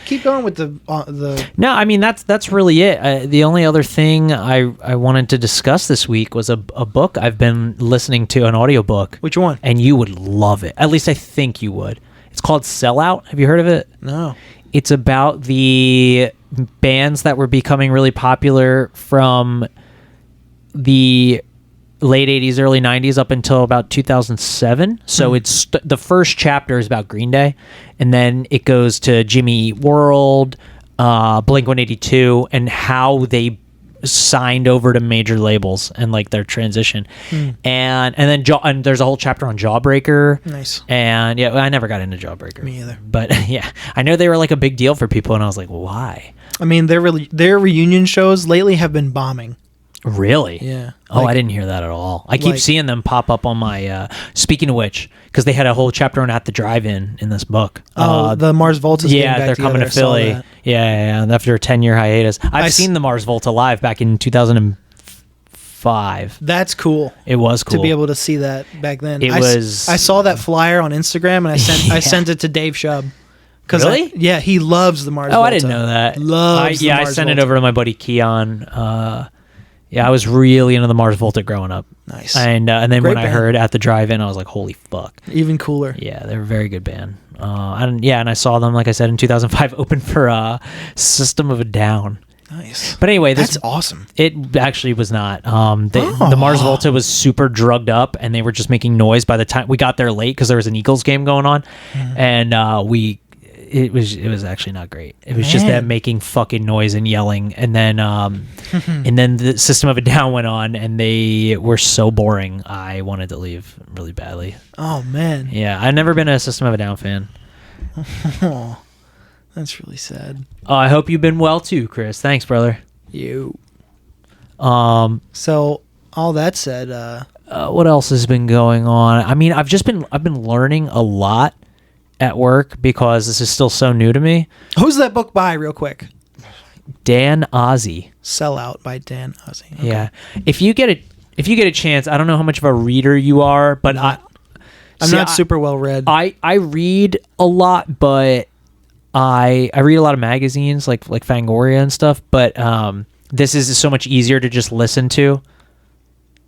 Keep going with the. No, I mean that's really it. The only other thing I wanted to discuss this week was a book I've been listening to, an audiobook. Which one? And you would love it. At least I think you would. It's called Sellout. Have you heard of it? No. It's about the bands that were becoming really popular from the late 80s, early 90s up until about 2007. So it's the first chapter is about Green Day, and then it goes to Jimmy Eat World, Blink-182, and how they signed over to major labels and like their transition. And then and there's a whole chapter on Jawbreaker. Nice. And yeah, I never got into Jawbreaker. Me either. But yeah, I know they were like a big deal for people, and I was like, why? I mean, their reunion shows lately have been bombing. Really? Yeah. Oh, I didn't hear that at all. I keep seeing them pop up on my. Speaking of which, because they had a whole chapter on At the Drive-In in this book. The Mars Volta's yeah, they're coming to Philly. Yeah, after a 10-year hiatus. I've seen the Mars Volta live back in 2005. That's cool. It was cool to be able to see that back then. I saw that flyer on Instagram, and I sent it to Dave Shub. Really? He loves the Mars Volta. I didn't know that. I sent it over to my buddy Keon. Yeah, I was really into the Mars Volta growing up. Nice. And then Great when band. I heard At the Drive-In, I was like, holy fuck. Even cooler. Yeah, they're a very good band. And I saw them, like I said, in 2005, open for System of a Down. Nice. But anyway, that's awesome. It actually was not. The Mars Volta was super drugged up, and they were just making noise by the time we got there late because there was an Eagles game going on, and it was actually not great. It was just them making fucking noise and yelling, and then the System of a Down went on, and they were so boring. I wanted to leave really badly. Oh man. Yeah, I've never been a System of a Down fan. Oh, that's really sad. Oh, I hope you've been well too, Chris. Thanks, brother. So all that said, What else has been going on? I mean, I've been learning a lot at work because this is still so new to me. Who's that book by, real quick? Dan Ozzie. Sellout by Dan Ozzie. Okay. Yeah. If you get a chance, I don't know how much of a reader you are, but I'm not super well read. I read a lot, but I read a lot of magazines like Fangoria and stuff, but this is so much easier to just listen to.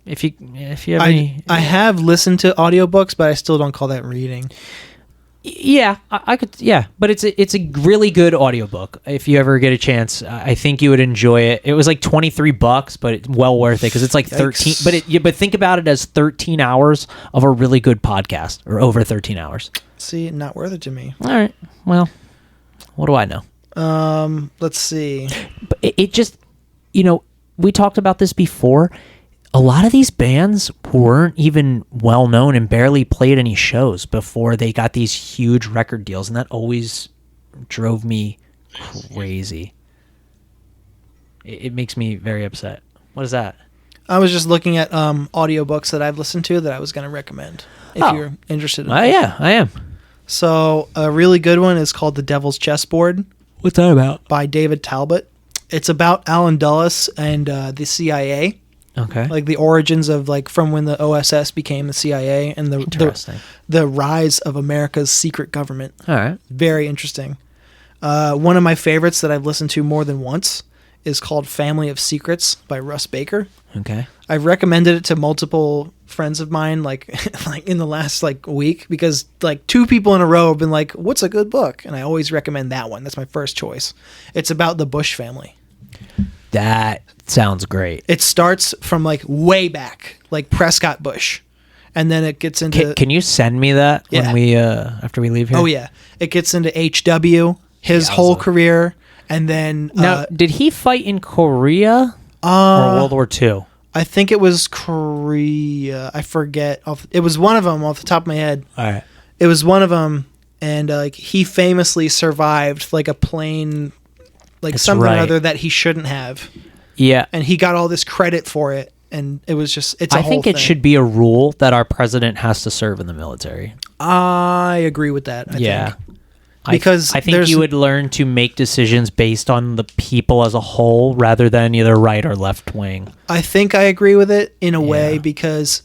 If you have I have listened to audiobooks, but I still don't call that reading. Yeah, I could. Yeah, but it's a really good audiobook. If you ever get a chance, I think you would enjoy it. It was like $23, but it's well worth it because it's like 13. But think about it as 13 hours of a really good podcast, or over 13 hours. See, not worth it to me. All right. Well, what do I know? Let's see. But it just, we talked about this before. A lot of these bands weren't even well known and barely played any shows before they got these huge record deals, and that always drove me crazy. It makes me very upset. What is that? I was just looking at audiobooks that I've listened to that I was going to recommend if you're interested in them. Yeah, I am. So a really good one is called The Devil's Chessboard. What's that about? By David Talbot. It's about Alan Dulles and the CIA. Okay. Like the origins of from when the OSS became the CIA and the rise of America's secret government. All right. Very interesting. One of my favorites that I've listened to more than once is called Family of Secrets by Russ Baker. Okay. I've recommended it to multiple friends of mine like in the last week because two people in a row have been like, what's a good book? And I always recommend that one. That's my first choice. It's about the Bush family. That sounds great. It starts from way back, like Prescott Bush, and then it gets into. Can you send me that when we after we leave here? Oh yeah, it gets into HW, his whole career, and then now did he fight in Korea or World War II? I think it was Korea. I forget. It was one of them off the top of my head. All right, it was one of them, and he famously survived a plane. Something or other that he shouldn't have. Yeah. And he got all this credit for it. And it was just, it's a whole think it should be a rule that our president has to serve in the military. I agree with that. I think. Because I think you would learn to make decisions based on the people as a whole rather than either right or left wing. I think I agree with it in a way because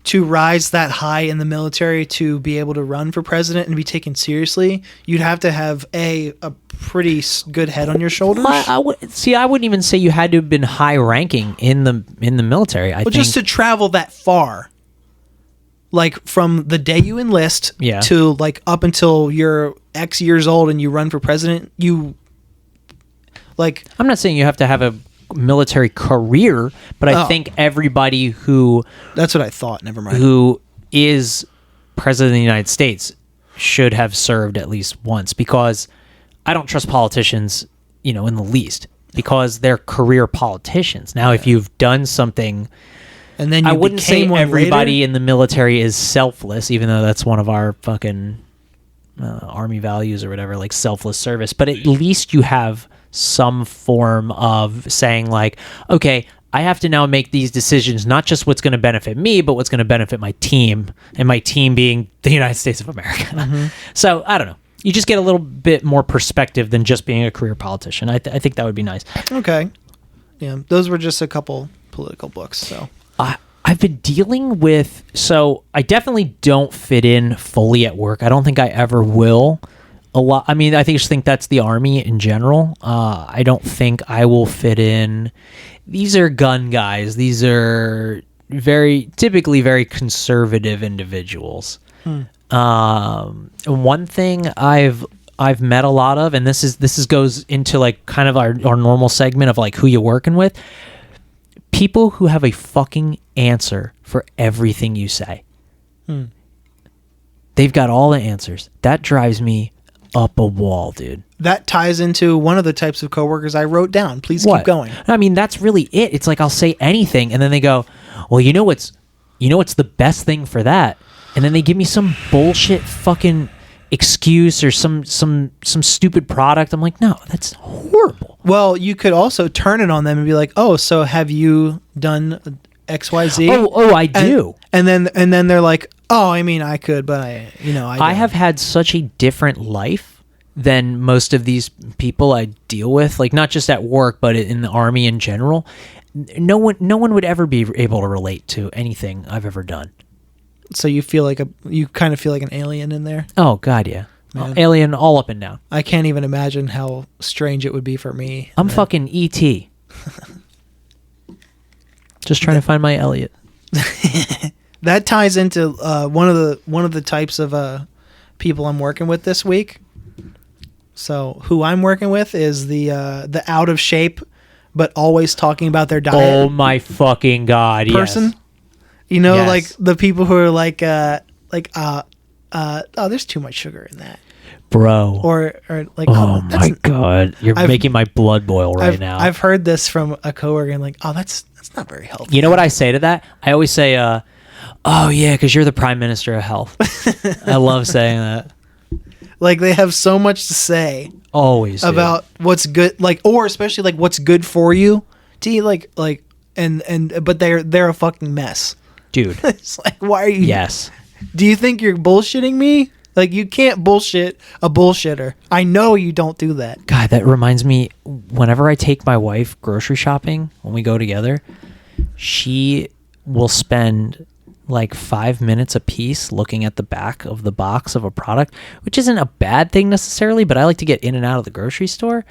to rise that high in the military to be able to run for president and be taken seriously, you'd have to have a pretty good head on your shoulders. I wouldn't even say you had to have been high ranking in the military. I think just to travel that far, from the day you enlist to up until you're X years old and you run for president, I'm not saying you have to have a military career, but I think everybody who that's what I thought. Never mind. Who is president of the United States should have served at least once, because I don't trust politicians, in the least, because they're career politicians. Now, if you've done something, and then I wouldn't say everybody later in the military is selfless, even though that's one of our fucking army values or whatever, selfless service. But at least you have some form of saying okay, I have to now make these decisions, not just what's going to benefit me, but what's going to benefit my team, and my team being the United States of America. Mm-hmm. So I don't know. You just get a little bit more perspective than just being a career politician. I think that would be nice. Okay. Yeah, those were just a couple political books. So I've been dealing with, so I definitely don't fit in fully at work. I don't think I ever will. A lot. I mean, I just think that's the Army in general. I don't think I will fit in. These are gun guys. These are typically very conservative individuals. One thing I've met a lot of, and this goes into kind of our normal segment of who you're working with. People who have a fucking answer for everything you say. They've got all the answers. That drives me up a wall, dude. That ties into one of the types of coworkers I wrote down. Please keep going. I mean, that's really it. It's I'll say anything, and then they go, well, what's the best thing for that? And then they give me some bullshit fucking excuse or some stupid product. I'm like, no, that's horrible. Well, you could also turn it on them and be like, oh, so have you done XYZ. I do. And then they're like, oh, I mean, I could, but I don't. I have had such a different life than most of these people I deal with, like not just at work, but in the Army in general. No one would ever be able to relate to anything I've ever done. So you kind of feel like an alien in there? Oh, God, yeah. Alien all up and down. I can't even imagine how strange it would be for me. I'm fucking E.T. Just trying to find my Elliot. That ties into one of the types of people I'm working with this week. So who I'm working with is the out of shape, but always talking about their diet. Oh my fucking God! Person, yes. Yes. Like the people who are like, oh, there's too much sugar in that, bro. Or like, oh my God, you're making my blood boil now. I've heard this from a coworker, and like, oh, that's not very healthy. You know what I say to that? I always say, oh yeah, because you're the Prime Minister of Health. I love saying that. Like they have so much to say. Always about what's good, like, or especially like what's good for you to eat, like, but they're a fucking mess, dude. It's like, why are you? Yes. Do you think you're bullshitting me? Like, you can't bullshit a bullshitter. I know you don't do that. God, that reminds me. Whenever I take my wife grocery shopping, when we go together, she will spend like 5 minutes a piece looking at the back of the box of a product, which isn't a bad thing necessarily, but I like to get in and out of the grocery store,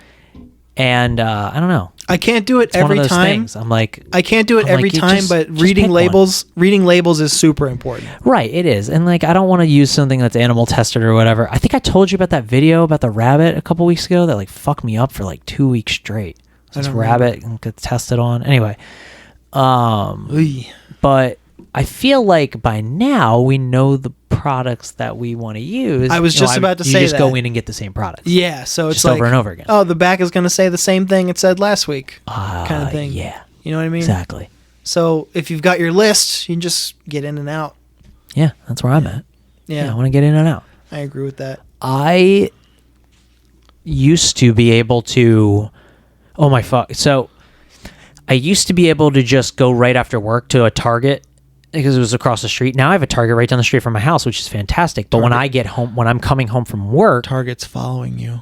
and I don't know, I can't do it every time. I'm like, I can't do it every time, but reading labels is super important. Right, it is. And like, I don't want to use something that's animal tested or whatever. I think I told you about that video about the rabbit a couple weeks ago that like fucked me up for like 2 weeks straight. This rabbit gets tested on anyway. But I feel like by now we know the products that we want to use. I was just about to say that. You just go in and get the same products. Yeah, so it's just like over and over again. Oh, the back is going to say the same thing it said last week, kind of thing. Yeah, you know what I mean? Exactly. So if you've got your list, you can just get in and out. Yeah, that's where I'm at. Yeah, I want to get in and out. I agree with that. I used to be able to. Oh my fuck! So I used to be able to just go right after work to a Target, because it was across the street. Now I have a Target right down the street from my house, which is fantastic. But when I get home, when I'm coming home from work, Target's following you.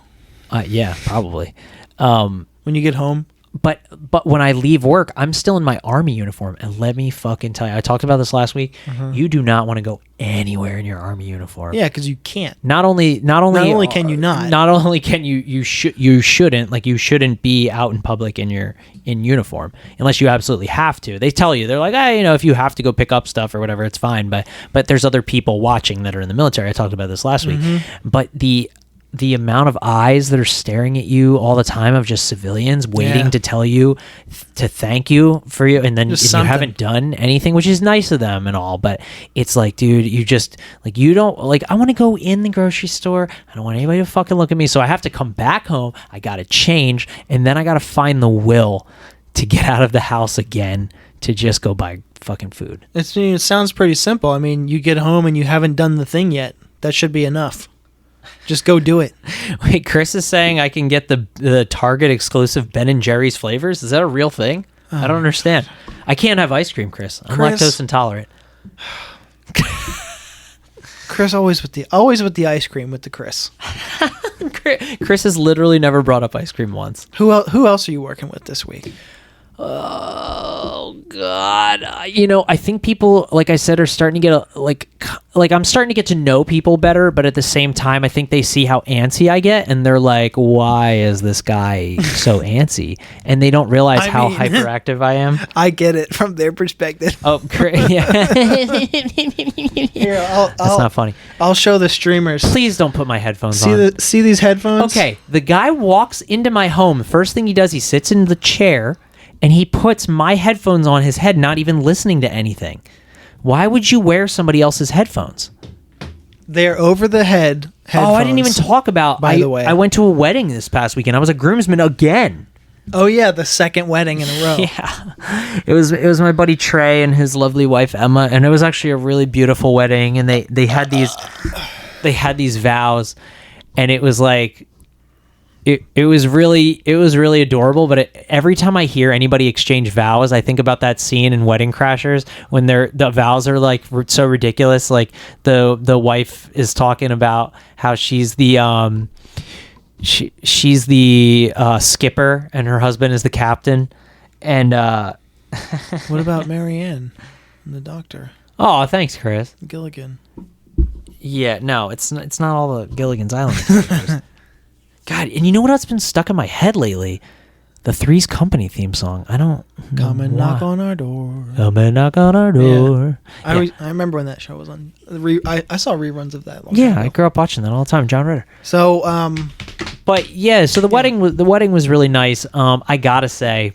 Yeah, probably. When you get home. But when I leave work, I'm still in my Army uniform. And let me fucking tell you, I talked about this last week. You do not want to go anywhere in your Army uniform. Yeah, because you can't. Not only can you not. Not only can you shouldn't, like, you shouldn't be out in public in uniform unless you absolutely have to. They tell you, they're like, if you have to go pick up stuff or whatever, it's fine. But there's other people watching that are in the military. I talked about this last week. But the amount of eyes that are staring at you all the time of just civilians waiting to tell you to thank you for you, and then you haven't done anything, which is nice of them and all, but it's like, dude, you just like, you don't like, I want to go in the grocery store, I don't want anybody to fucking look at me, so I have to come back home, I gotta change, and then I gotta find the will to get out of the house again to just go buy fucking food. It sounds pretty simple. I mean, you get home and you haven't done the thing yet. That should be enough. Just go do it. Wait, Chris is saying I can get the Target exclusive Ben & Jerry's flavors? Is that a real thing? I don't understand. I can't have ice cream, Chris. I'm lactose intolerant. Chris always with the ice cream with the Chris. Chris has literally never brought up ice cream once. Who else are you working with this week? Oh God! I think people, like I said, are starting to get like I'm starting to get to know people better. But at the same time, I think they see how antsy I get, and they're like, "Why is this guy so antsy?" And they don't realize how hyperactive I am. I get it from their perspective. Oh, great! Yeah. Here, that's not funny. I'll show the streamers. Please don't put my headphones on. See these headphones? Okay, the guy walks into my home. First thing he does, he sits in the chair. And he puts my headphones on his head, not even listening to anything. Why would you wear somebody else's headphones? They're over the head headphones. Oh, I didn't even talk about, by the way. I went to a wedding this past weekend. I was a groomsman again. Oh, yeah, the second wedding in a row. Yeah. It was my buddy Trey and his lovely wife Emma, and it was actually a really beautiful wedding, and they had these vows, and it was like, it was really adorable. But every time I hear anybody exchange vows, I think about that scene in Wedding Crashers when the vows are like so ridiculous. Like the wife is talking about how she's the she's the skipper and her husband is the captain. And what about Marianne and the doctor? Oh, thanks, Chris. Gilligan. Yeah, no, it's not all the Gilligan's Island. God, and you know what else has been stuck in my head lately? The Three's Company theme song. I don't know Come and why. knock on our door. Come and knock on our door. Yeah. I remember when that show was on. I saw reruns of that. Yeah, I grew up watching that all the time. John Ritter. So, but yeah, so the wedding was really nice. I gotta say,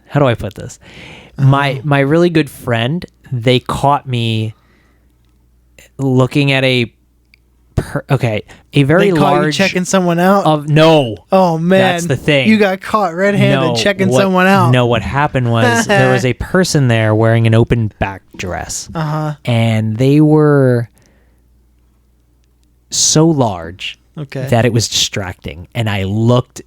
how do I put this? My really good friend, they caught me looking at a very they caught large you checking someone out. No. Oh man, that's the thing. You got caught red-handed checking someone out. No, what happened was there was a person there wearing an open back dress, and they were so large that it was distracting. And I looked,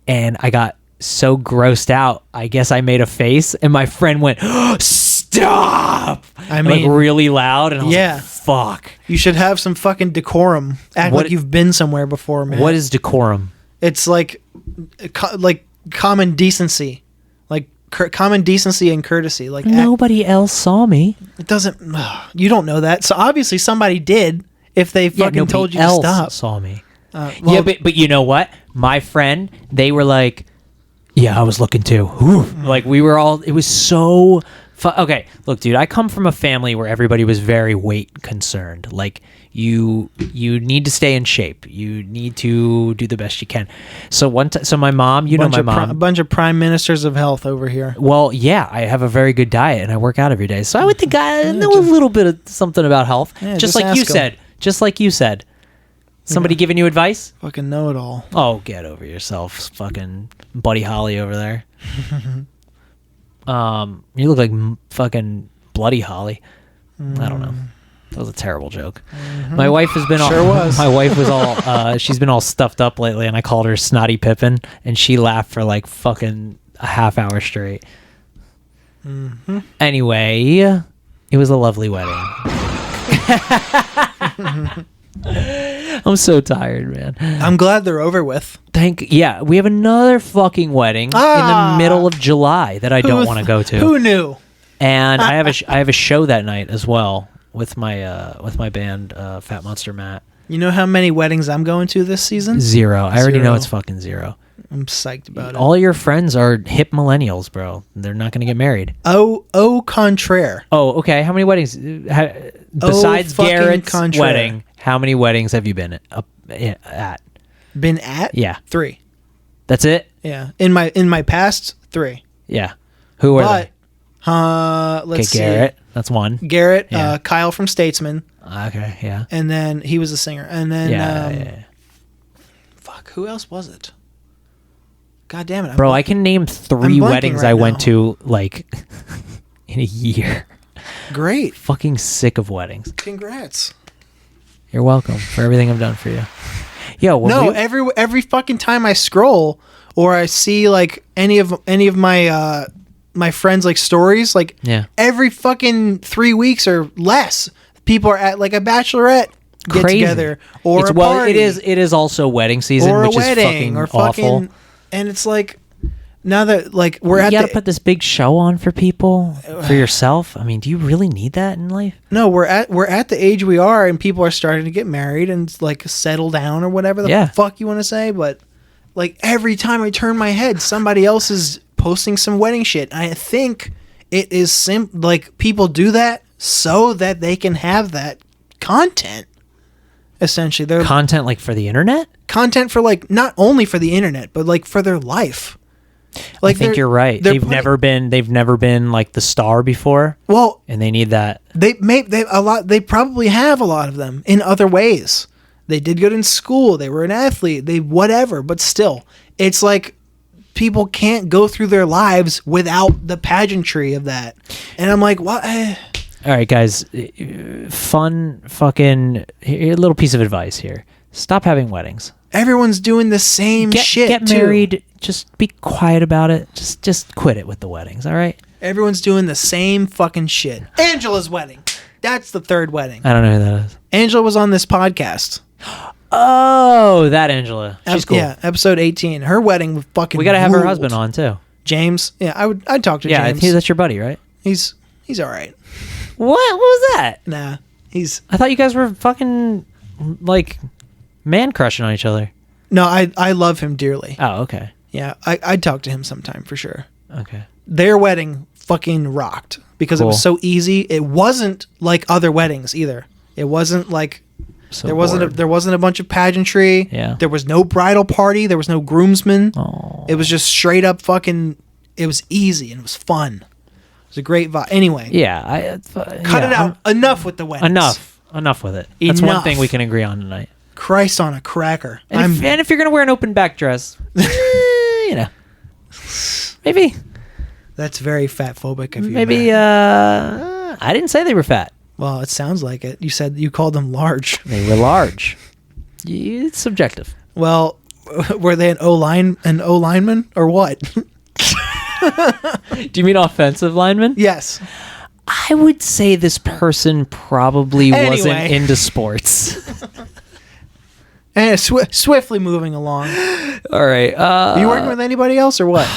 and I got so grossed out. I guess I made a face, and my friend went, "Stop!" I mean, like really loud, and I was like, "Fuck!" You should have some fucking decorum. Act like you've been somewhere before, man. What is decorum? It's like common decency, like common decency and courtesy. Like nobody else saw me. It doesn't. You don't know that. So obviously somebody did. If they fucking told you to stop. Saw me. But you know what? My friend, they were like, yeah, I was looking too. Like we were all. It was so. Okay, look, dude. I come from a family where everybody was very weight concerned. Like you need to stay in shape. You need to do the best you can. So so my mom, my mom, a bunch of prime ministers of health over here. Well, yeah, I have a very good diet and I work out every day. So I would think I know a little bit of something about health. Yeah, just like you said. Just like you said. Somebody giving you advice? Fucking know it all. Oh, get over yourself, fucking Buddy Holly over there. You look like fucking Bloody Holly. I don't know. That was a terrible joke. My wife has been My wife was all. She's been all stuffed up lately, and I called her Snotty Pippin, and she laughed for like fucking a half hour straight. Anyway, it was a lovely wedding. I'm so tired, man. I'm glad they're over with. Yeah, we have another fucking wedding in the middle of July that I don't want to go to. Who knew? And I have a show that night as well with my band, Fat Monster Matt. You know how many weddings I'm going to this season? 0. I already know it's fucking 0. I'm psyched about it. All your friends are hip millennials, bro. They're not going to get married. Au contraire. Oh, okay. How many weddings? Besides Garrett's wedding, how many weddings have you been at? Been at? Yeah. 3. That's it? Yeah. In my past, 3. Yeah. Who are they? Let's see. Garrett. That's 1. Garrett, Kyle from Statesman. Okay, yeah. And then he was a singer. And then fuck, who else was it? God damn it. Bro, I can name 3 weddings I went to like in a year. Great. Fucking sick of weddings. Congrats. You're welcome for everything I've done for you. Yo, every fucking time I scroll or I see like any of my my friends like stories, like every fucking 3 weeks or less, people are at like a bachelorette get together or a party. It is also wedding season, or which a wedding, is fucking awful. And it's like now that like you gotta put this big show on for people, for yourself. I mean, do you really need that in life? No, we're at the age we are, and people are starting to get married and like settle down or whatever the fuck you want to say. But like every time I turn my head, somebody else is posting some wedding shit. And I think it is like people do that so that they can have that content. Essentially, they're content like for the internet. Content for like not only for the internet, but like for their life. Like I think you're right. They've never been like the star before. Well, and they need that. They probably have a lot of them in other ways. They did good in school. They were an athlete. They whatever. But still, it's like people can't go through their lives without the pageantry of that. And I'm like, what? All right, guys. Fun fucking a little piece of advice here. Stop having weddings. Everyone's doing the same shit. Get married. Just be quiet about it. Just quit it with the weddings. All right. Everyone's doing the same fucking shit. Angela's wedding. That's the third wedding. I don't know who that is. Angela was on this podcast. Oh, that Angela. She's cool. Yeah, episode 18. Her wedding was fucking. We got to have her ruled. husband on too. James. Yeah, I'd talk to Yeah, James. that's your buddy, right? He's all right. What was that? Nah, he's. I thought you guys were fucking like man crushing on each other. No, I love him dearly. Oh, okay. Yeah, I'd talk to him sometime for sure. Okay. Their wedding fucking rocked because it was so easy. It wasn't like other weddings either. It wasn't like there wasn't a bunch of pageantry. Yeah. There was no bridal party. There was no groomsmen. Oh. It was just straight up fucking. It was easy and it was fun. It was a great vibe. Anyway. Yeah. Cut it out. Enough with the weddings. Enough with it. That's one Enough. thing we can agree on tonight. Christ on a cracker. And if you're gonna wear an open back dress, maybe. That's very fat phobic of you. Maybe. I didn't say they were fat. Well, it sounds like it. You said you called them large. They were large. It's subjective. Well, were they an O-lineman or what? Do you mean offensive lineman? Yes. I would say this person probably wasn't into sports. And swiftly moving along. All right. Are you working with anybody else or what?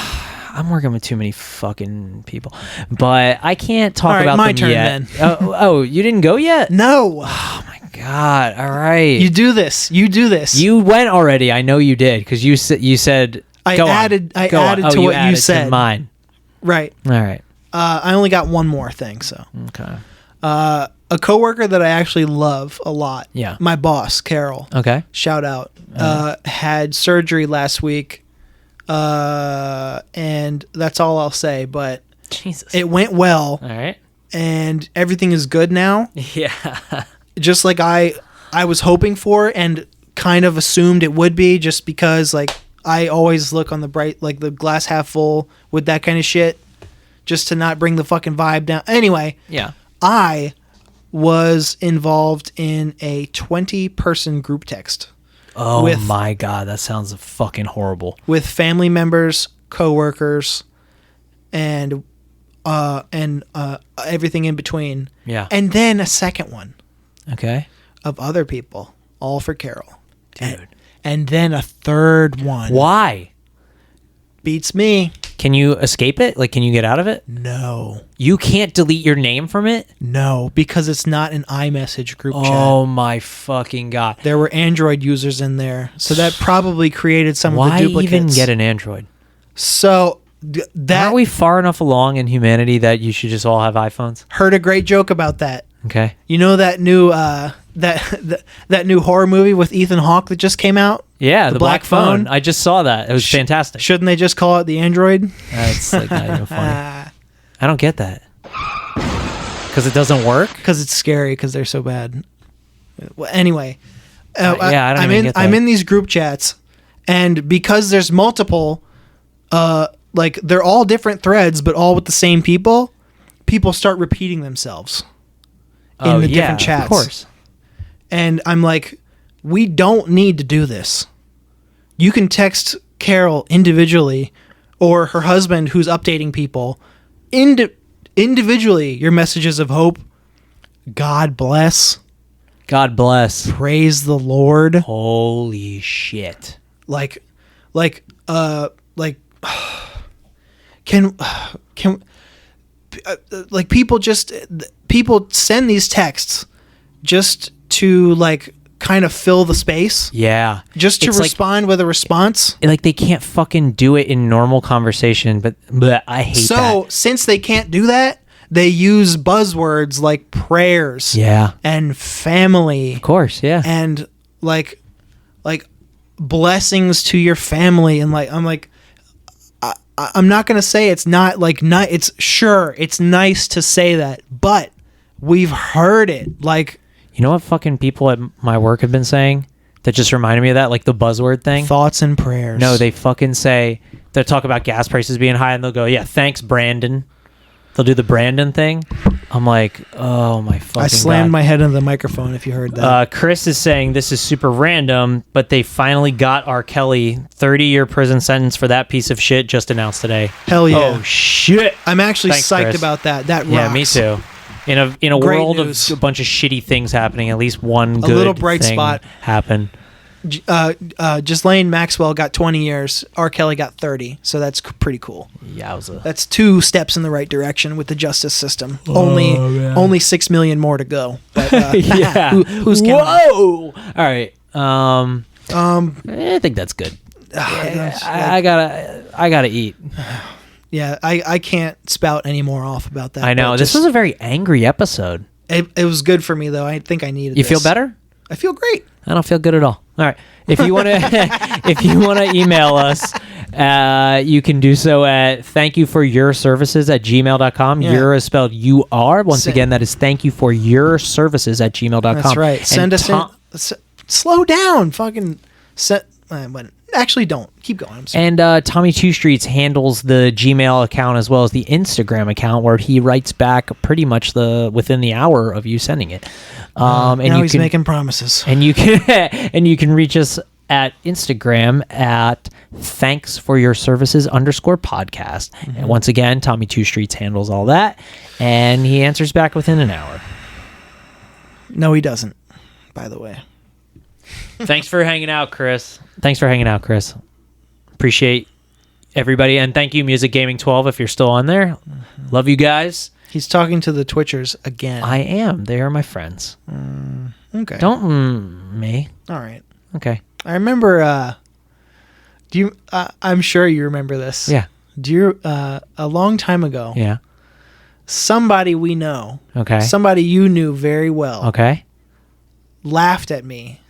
I'm working with too many fucking people, but I can't talk about my them turn yet. then. Oh, you didn't go yet? No. Oh my god! All right. You do this. You went already. I know you did because you said. I go added. on. I Go added on. to Oh, what you added said. to mine. Right. All right. I only got one more thing. So. Okay. A coworker that I actually love a lot. Yeah. My boss, Carol. Okay. Shout out. Had surgery last week. And that's all I'll say, but Jesus. it went well. All right. And everything is good now. Yeah. Just like I was hoping for and kind of assumed it would be, just because like I always look on the the glass half full with that kind of shit, just to not bring the fucking vibe down. Anyway. Yeah. I was involved in a 20-person group text. Oh my god, that sounds fucking horrible. With family members, coworkers, and everything in between. Yeah. And then a second one. Okay. Of other people, all for Carol. Dude. And then a third one. Why? Beats me. Can you escape it? Like, can you get out of it? No. You can't delete your name from it? No, because it's not an iMessage group chat. Oh my fucking god. There were Android users in there, so that probably created some of the Why duplicates. even get an Android? So aren't we far enough along in humanity that you should just all have iPhones? Heard a great joke about that. Okay. You know that new that new horror movie with Ethan Hawke that just came out? Yeah, the black phone. I just saw that. It was fantastic. Shouldn't they just call it the Android? That's like not even funny. I don't get that. Because it doesn't work? Because it's scary because they're so bad. Well, anyway, I don't even get that. I'm in these group chats, and because there's multiple, like they're all different threads, but all with the same people. People start repeating themselves in the different chats. Of course. And I'm like, we don't need to do this. You can text Carol individually, or her husband who's updating people individually your messages of hope. God bless. God bless. Praise the Lord. Holy shit. Like can like people send these texts just to like kind of fill the space. Yeah. Just to It's respond with a response. Like they can't fucking do it in normal conversation, but I hate that. So since they can't do that, they use buzzwords like prayers. Yeah. And family. Of course, yeah. And like blessings to your family, and like I'm not gonna say it's not like it's sure it's nice to say that, but we've heard it. Like, you know what fucking people at my work have been saying that just reminded me of that, like the buzzword thing? Thoughts and prayers. No, they fucking say, they'll talk about gas prices being high and they'll go, yeah, thanks, Brandon. they'll do the Brandon thing. I'm like, oh my fucking I slammed God. my head into the microphone if you heard that. Chris is saying this is super random, but they finally got R. Kelly 30-year prison sentence for that piece of shit just announced today. Hell yeah. Oh shit. I'm actually Thanks, psyched Chris. about that. That rocks. Yeah, me too. In a Great world news. of a bunch of shitty things happening, at least one good little bright thing spot. happened. Ghislaine Maxwell got 20 years. R. Kelly got 30. So that's pretty cool. Yowza. That's 2 steps in the right direction with the justice system. Oh, Only 6 million more to go. But yeah. who's counting? Whoa. All right. I think that's good. I gotta eat. Yeah, I can't spout any more off about that. I know. but This was a very angry episode. It was good for me though. I think I needed. You feel this. better? I feel great. I don't feel good at all. All right. If you want to, if you want to email us, you can do so at thankyouforyourservices@gmail.com. Yeah. Your is spelled U-R. Once again, that is thankyouforyourservices@gmail.com. That's right. Send us Tom- in. Slow down. Fucking set. Actually, don't. Keep going. I'm sorry. And Tommy Two Streets handles the Gmail account as well as the Instagram account, where he writes back pretty much within the hour of you sending it. And now you he's can, making promises. and you can reach us at Instagram at thanksforyourservices_podcast. And once again, Tommy Two Streets handles all that, and he answers back within an hour. No, he doesn't. By the way. Thanks for hanging out, Chris. Appreciate everybody, and thank you, Music Gaming 12, if you're still on there. Love you guys. He's talking to the Twitchers again. I am. They are my friends. Okay. Don't me. All right. Okay. I remember. Do you? I'm sure you remember this. Yeah. Do you? A long time ago. Yeah. Somebody we know. Okay. Somebody you knew very well. Okay. Laughed at me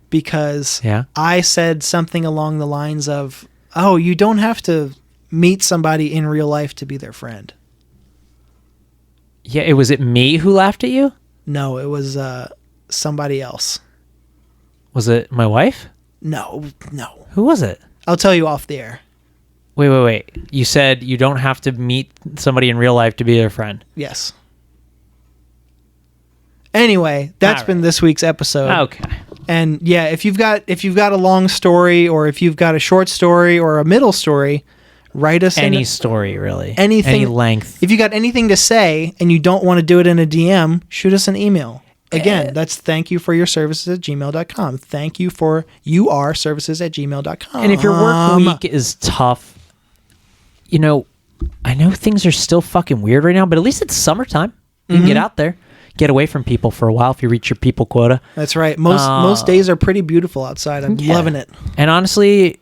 because Yeah. I said something along the lines of, "Oh, you don't have to meet somebody in real life to be their friend." Yeah. Was it me who laughed at you? No, it was somebody else. Was it my wife? No. Who was it? I'll tell you off the air. Wait. You said you don't have to meet somebody in real life to be their friend. Yes. Anyway, that's All been right. this week's episode. Okay. And yeah, if you've got a long story, or if you've got a short story or a middle story, write us Any story, really. anything, Any length. If you got anything to say and you don't want to do it in a DM, shoot us an email. Again, that's thankyouforyourservices@gmail.com. thankyouforyourservices@gmail.com. And if your work week is tough, I know things are still fucking weird right now, but at least it's summertime. You can get out there, get away from people for a while if you reach your people quota. That's right. Most days are pretty beautiful outside. I'm loving it. And honestly,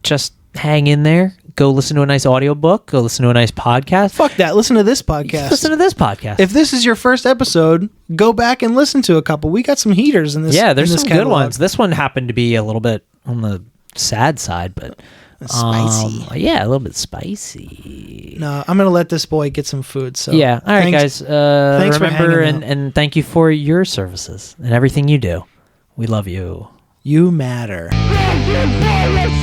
just hang in there. Go listen to a nice audiobook. Go listen to a nice podcast. Fuck that. Listen to this podcast. Listen to this podcast. If this is your first episode, go back and listen to a couple. We got some heaters in this. Yeah, there's in this some good catalog. ones. This one happened to be a little bit on the sad side, but Spicy. Yeah, a little bit spicy. No, I'm gonna let this boy get some food. So Yeah. All right, guys. thanks for Remember hanging and thank you for your services and everything you do. We love you. You matter. Thank you for your